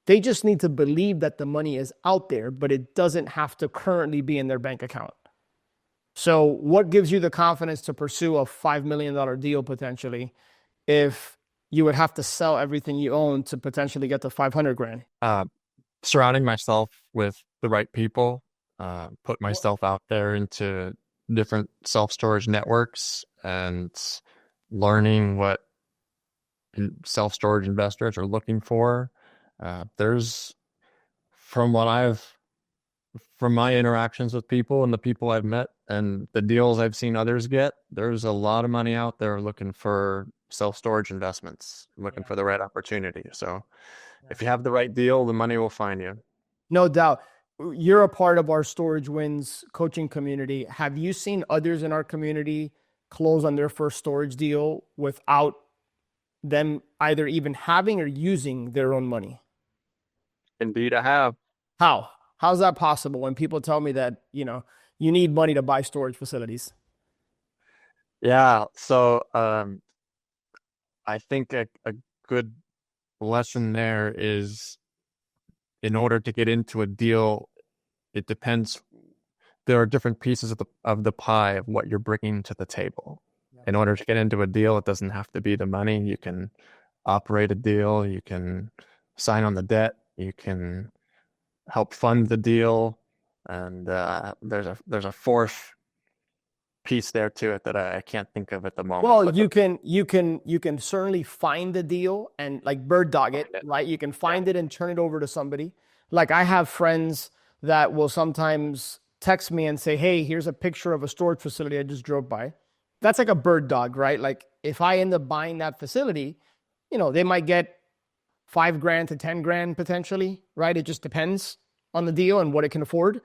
They just need to believe that the money is out there, but it doesn't have to currently be in their bank account. So what gives you the confidence to pursue a $5 million deal potentially if you would have to sell everything you own to potentially get to 500 grand? Surrounding myself with the right people, put myself out there into different self-storage networks and learning what self-storage investors are looking for. There's, from my interactions with people and the people I've met and the deals I've seen others get, there's a lot of money out there looking for self-storage investments, looking for the right opportunity. So if you have the right deal, the money will find you. No doubt. You're a part of our Storage Wins coaching community. Have you seen others in our community close on their first storage deal without them either even having or using their own money? Indeed, I have. How? How's that possible when people tell me that, you need money to buy storage facilities? Yeah. So I think a good lesson there is, in order to get into a deal, it depends. There are different pieces of the pie of what you're bringing to the table. Yeah. In order to get into a deal, it doesn't have to be the money. You can operate a deal, you can sign on the debt, you can help fund the deal, and there's a fourth piece there to it that I can't think of at the moment. Well, But you can certainly find the deal and like bird dog it, right? You can find it and turn it over to somebody. Like I have friends that will sometimes text me and say, "Hey, here's a picture of a storage facility I just drove by." That's like a bird dog, right? Like if I end up buying that facility, they might get 5 grand to 10 grand potentially, right? It just depends on the deal and what it can afford.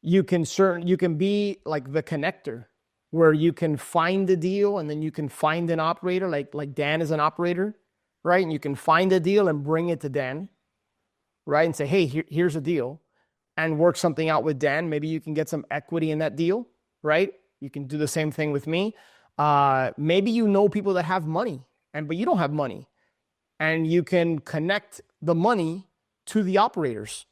You can be like the connector where you can find the deal and then you can find an operator like Dan is an operator, right? And you can find a deal and bring it to Dan, right? And say, "Hey, here's a deal," and work something out with Dan. Maybe you can get some equity in that deal, right? You can do the same thing with me. Maybe people that have money but you don't have money, and you can connect the money to the operators.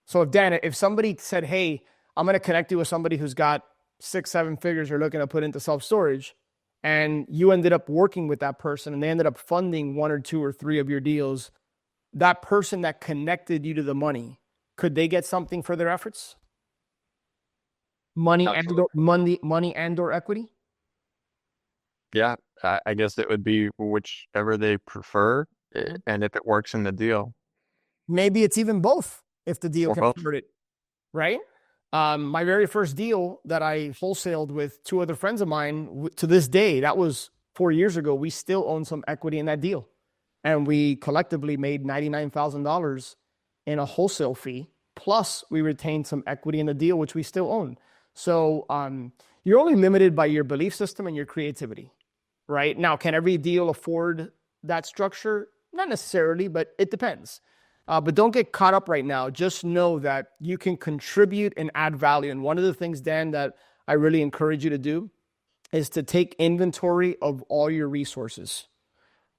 So if somebody said, "Hey, I'm going to connect you with somebody who's got 6-7 figures you're looking to put into self-storage," and you ended up working with that person and they ended up funding 1 or 2 or 3 of your deals, that person that connected you to the money, could they get something for their efforts? Money and or equity? yeah, I guess it would be whichever they prefer, and if it works in the deal, Maybe it's even both if the deal or can both. afford it, right? My very first deal that I wholesaled with 2 other friends of mine, to this day, that was 4 years ago, we still own some equity in that deal. And we collectively made $99,000 in a wholesale fee. Plus, we retained some equity in the deal, which we still own. So you're only limited by your belief system and your creativity, right? Now, can every deal afford that structure? Not necessarily, but it depends. But don't get caught up right now. Just know that you can contribute and add value. And one of the things, Dan, that I really encourage you to do is to take inventory of all your resources.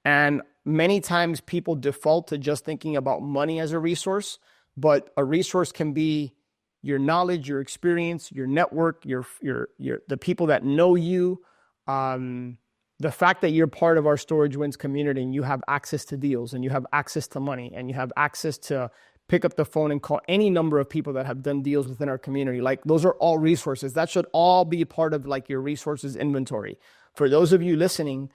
And many times people default to just thinking about money as a resource, but a resource can be your knowledge, your experience, your network, the people that know you, the fact that you're part of our Storage Wins community and you have access to deals and you have access to money and you have access to pick up the phone and call any number of people that have done deals within our community. Like those are all resources. That should all be part of like your resources inventory. For those of you listening,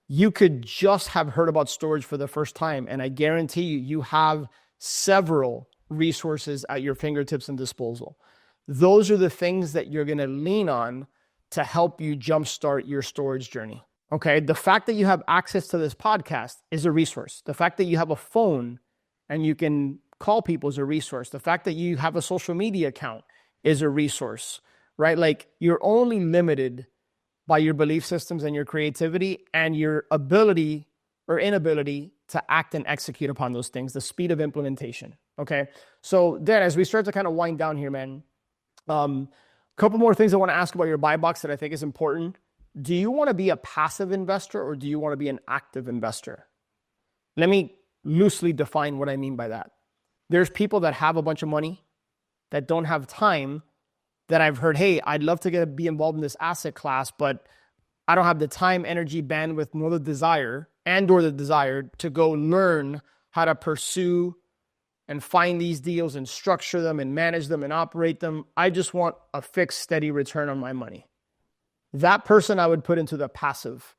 you could just have heard about storage for the first time. And I guarantee you have several resources at your fingertips and disposal. Those are the things that you're going to lean on to help you jumpstart your storage journey. Okay. The fact that you have access to this podcast is a resource. The fact that you have a phone and you can call people is a resource. The fact that you have a social media account is a resource, right? Like you're only limited by your belief systems and your creativity and your ability or inability to act and execute upon those things, the speed of implementation. Okay. So then as we start to kind of wind down here, man, a couple more things I want to ask about your buy box that I think is important. Do you want to be a passive investor or do you want to be an active investor? Let me loosely define what I mean by that. There's people that have a bunch of money that don't have time that I've heard, "Hey, I'd love to be involved in this asset class, but I don't have the time, energy, bandwidth, nor the desire to go learn how to pursue and find these deals and structure them and manage them and operate them. I just want a fixed, steady return on my money." That person I would put into the passive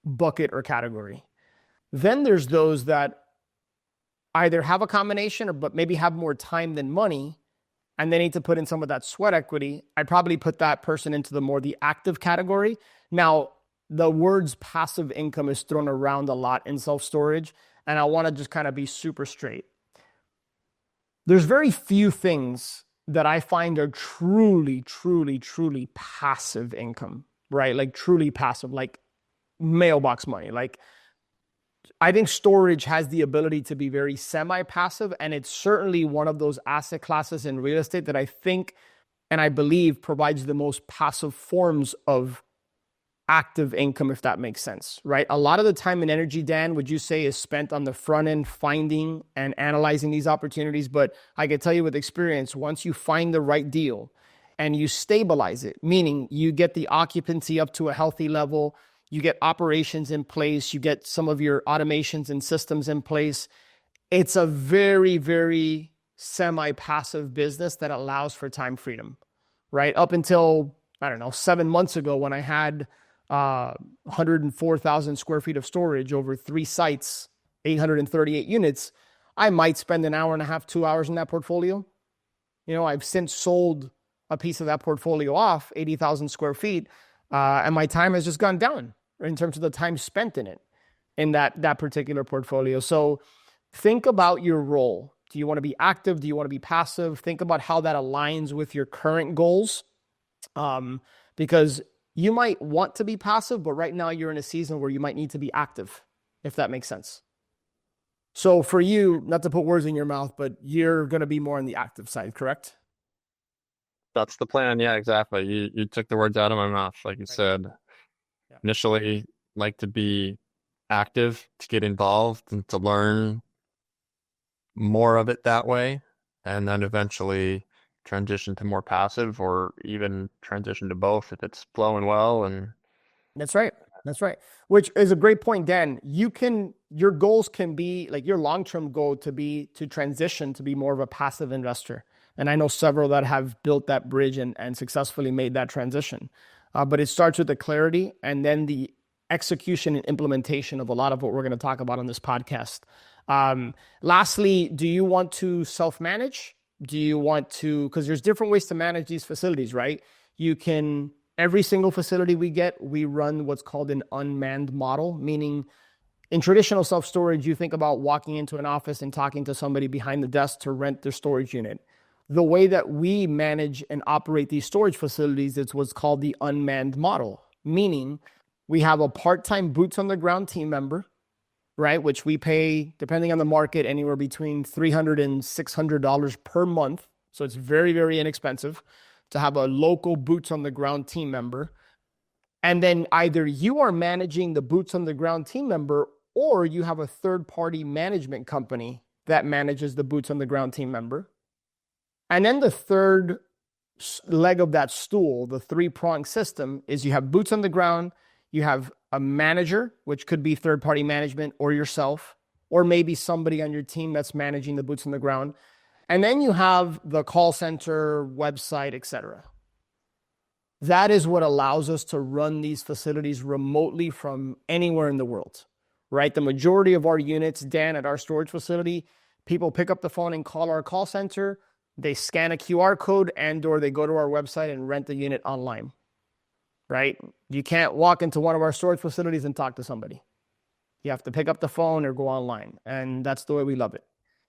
bucket or category. Then there's those that either have a combination but maybe have more time than money and they need to put in some of that sweat equity. I'd probably put that person into the active category. Now, the words passive income is thrown around a lot in self-storage, and I want to just kind of be super straight. There's very few things that I find are truly, truly, truly passive income, right? Like truly passive, like mailbox money. Like I think storage has the ability to be very semi-passive, and it's certainly one of those asset classes in real estate that I think and I believe provides the most passive forms of active income, if that makes sense, right? A lot of the time and energy, Dan, would you say, is spent on the front end finding and analyzing these opportunities? But I can tell you with experience, once you find the right deal and you stabilize it, meaning you get the occupancy up to a healthy level, you get operations in place, you get some of your automations and systems in place, it's a very, very semi-passive business that allows for time freedom, right? Up until, I don't know, 7 months ago when I had 104,000 square feet of storage over 3 sites, 838 units, I might spend an hour and a half, 2 hours in that portfolio. You know, I've since sold a piece of that portfolio off, 80,000 square feet, and my time has just gone down in terms of the time spent in it, in that particular portfolio. So think about your role. Do you want to be active? Do you want to be passive? Think about how that aligns with your current goals. Because you might want to be passive, but right now you're in a season where you might need to be active, if that makes sense. So for you, not to put words in your mouth, but you're going to be more on the active side, correct? That's the plan. Yeah, exactly. You took the words out of my mouth, like you said. Yeah. Initially, like to be active, to get involved and to learn more of it that way, and then eventually transition to more passive, or even transition to both if it's flowing well. And That's right. That's right. Which is a great point, Dan. Your goals can be like your long-term goal to transition to be more of a passive investor. And I know several that have built that bridge and successfully made that transition. But it starts with the clarity and then the execution and implementation of a lot of what we're going to talk about on this podcast. Lastly, do you want to self-manage? Do you want to, because there's different ways to manage these facilities, right? Every single facility we run what's called an unmanned model, meaning in traditional self-storage, you think about walking into an office and talking to somebody behind the desk to rent their storage unit. The way that we manage and operate these storage facilities is what's called the unmanned model, meaning we have a part-time boots on the ground team member, right? Which we pay, depending on the market, anywhere between $300 and $600 per month. So it's very, very inexpensive to have a local boots on the ground team member. And then either you are managing the boots on the ground team member, or you have a third-party management company that manages the boots on the ground team member. And then the third leg of that stool, the 3-pronged system, is you have boots on the ground, you have a manager, which could be third-party management or yourself, or maybe somebody on your team that's managing the boots on the ground. And then you have the call center, website, etc. That is what allows us to run these facilities remotely from anywhere in the world, right? The majority of our units, Dan, at our storage facility, people pick up the phone and call our call center. They scan a QR code or they go to our website and rent the unit online, right? You can't walk into one of our storage facilities and talk to somebody. You have to pick up the phone or go online, and that's the way we love it.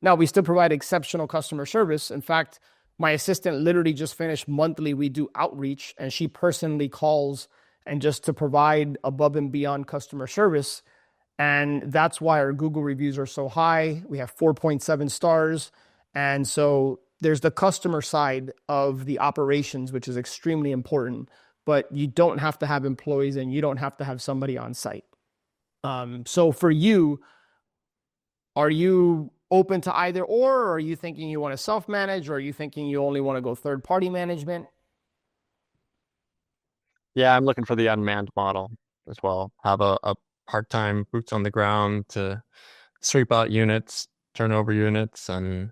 Now, we still provide exceptional customer service. In fact, my assistant literally just finished monthly. We do outreach, and she personally calls and just to provide above and beyond customer service. And that's why our Google reviews are so high. We have 4.7 stars. And so there's the customer side of the operations, which is extremely important, but you don't have to have employees and you don't have to have somebody on site. So for you, are you open to either or are you thinking you want to self-manage, or are you thinking you only want to go third-party management? yeah, I'm looking for the unmanned model as well. Have a part-time boots on the ground to sweep out units, turn over units, and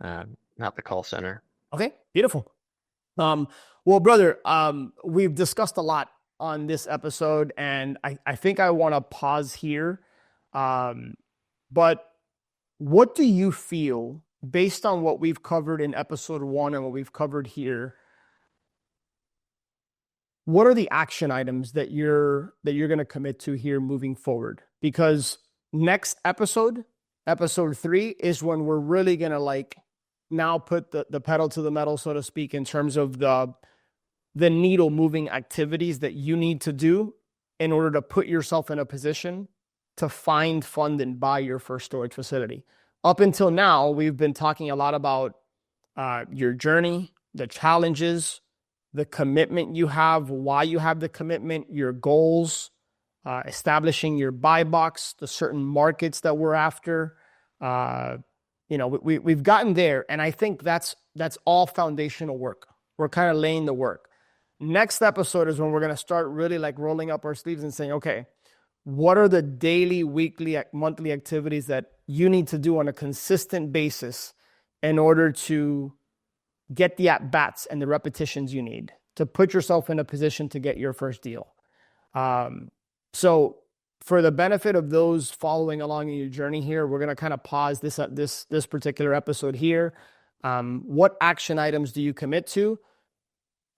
not the call center. Okay, beautiful. Well, brother, we've discussed a lot on this episode, and I think I want to pause here. But what do you feel, based on what we've covered in episode 1 and what we've covered here, what are the action items that you're going to commit to here moving forward? Because next episode 3, is when we're really going to now put the pedal to the metal, so to speak, in terms of the needle moving activities that you need to do in order to put yourself in a position to find, fund, and buy your first storage facility. Up until now, we've been talking a lot about your journey, the challenges, the commitment you have, why you have the commitment, your goals, establishing your buy box, the certain markets that we're after. We've gotten there, and I think that's all foundational work. We're kind of laying the work. Next episode is when we're going to start really like rolling up our sleeves and saying, okay, what are the daily, weekly, monthly activities that you need to do on a consistent basis in order to get the at-bats and the repetitions you need to put yourself in a position to get your first deal. So for the benefit of those following along in your journey here, we're going to kind of pause this particular episode here. What action items do you commit to?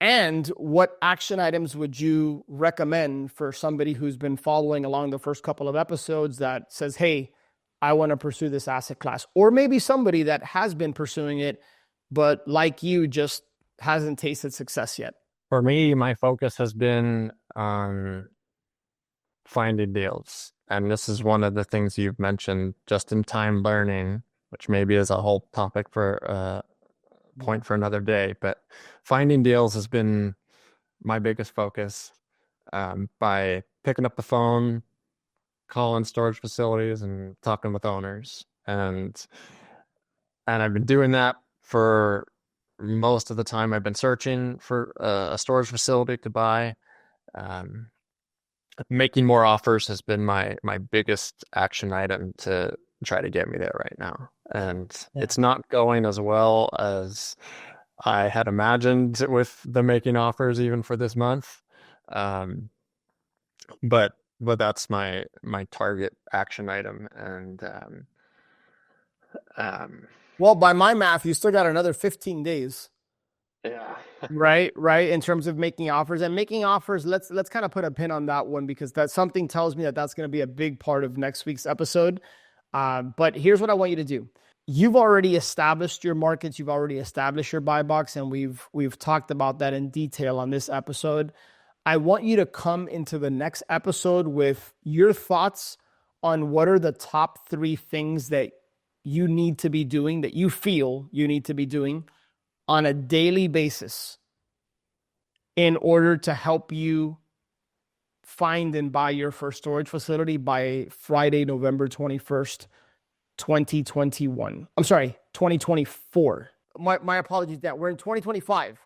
And what action items would you recommend for somebody who's been following along the first couple of episodes that says, hey, I want to pursue this asset class? Or maybe somebody that has been pursuing it, but like you, just hasn't tasted success yet. For me, my focus has been on finding deals. And this is one of the things you've mentioned, just-in-time learning, which maybe is a whole topic for point for another day, but finding deals has been my biggest focus, by picking up the phone, calling storage facilities and talking with owners. And I've been doing that for most of the time. I've been searching for a storage facility to buy. Making more offers has been my biggest action item to try to get me there right now. And it's not going as well as I had imagined with the making offers even for this month. But that's my target action item. And well, by my math, you still got another 15 days. Yeah. Right. In terms of making offers and making offers, let's kind of put a pin on that one, because that something tells me that that's going to be a big part of next week's episode. But here's what I want you to do. You've already established your markets. You've already established your buy box, and we've talked about that in detail on this episode. I want you to come into the next episode with your thoughts on what are the top 3 things that you need to be doing, that you feel you need to be doing on a daily basis in order to help you find and buy your first storage facility by Friday, November 21st, 2021. I'm sorry, 2024. My apologies, Dad. We're in 2025.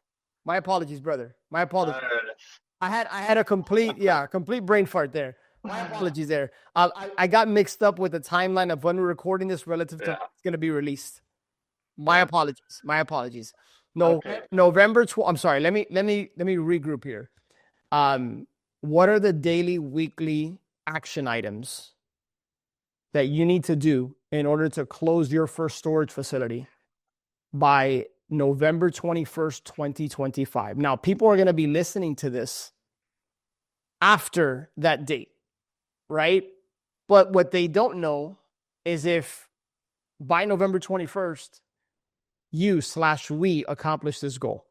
My apologies, brother. My apologies. I had a complete brain fart there. My apologies there. I got mixed up with the timeline of when we're recording this relative to when it's going to be released. My apologies. No, okay. November 12th. I'm sorry. Let me regroup here. What are the daily, weekly action items that you need to do in order to close your first storage facility by November 21st, 2025? Now, people are going to be listening to this after that date, right? But what they don't know is if by November 21st, we accomplish this goal.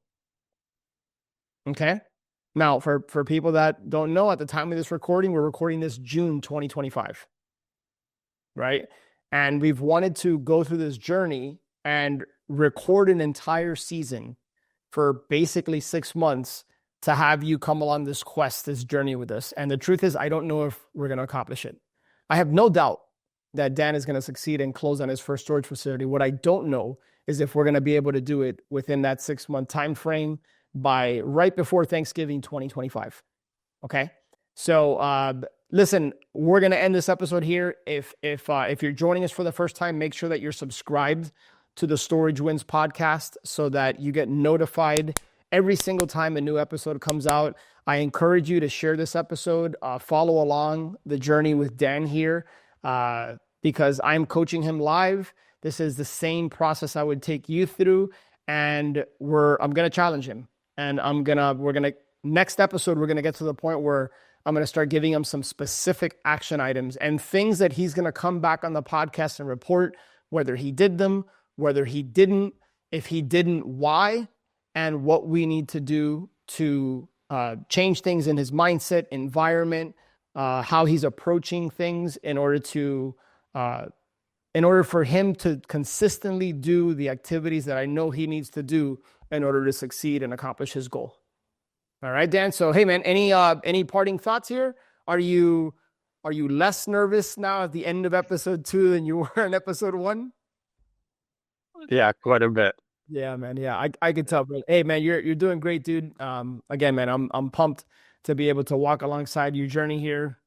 Okay? Now, for people that don't know, at the time of this recording, we're recording this June 2025, right? And we've wanted to go through this journey and record an entire season for basically 6 months to have you come along this quest, this journey with us. And the truth is, I don't know if we're going to accomplish it. I have no doubt that Dan is going to succeed and close on his first storage facility. What I don't know is if we're going to be able to do it within that 6-month time frame by right before Thanksgiving 2025. Okay? So listen, we're going to end this episode here. If you're joining us for the first time, make sure that you're subscribed to the Storage Wins podcast so that you get notified every single time a new episode comes out. I encourage you to share this episode, follow along the journey with Dan here, because I'm coaching him live. This is the same process I would take you through, and I'm going to challenge him. And next episode, we're going to get to the point where I'm going to start giving him some specific action items and things that he's going to come back on the podcast and report whether he did them, whether he didn't, if he didn't, why, and what we need to do to change things in his mindset, environment, how he's approaching things in order for him to consistently do the activities that I know he needs to do in order to succeed and accomplish his goal. All right, Dan. So, hey, man, any parting thoughts here? Are you less nervous now at the end of episode 2 than you were in episode 1? Yeah, quite a bit. Yeah, man. Yeah, I could tell, bro. Hey, man, you're doing great, dude. Again, man, I'm pumped to be able to walk alongside your journey here,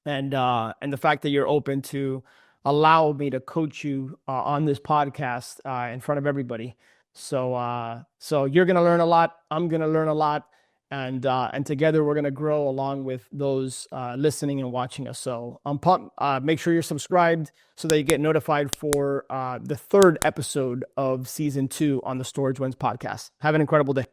and the fact that you're open to allow me to coach you on this podcast in front of everybody. So you're gonna learn a lot. I'm gonna learn a lot, and together we're gonna grow along with those listening and watching us. So I'm pumped. Make sure you're subscribed so that you get notified for the 3rd episode of season 2 on the Storage Wins podcast. Have an incredible day.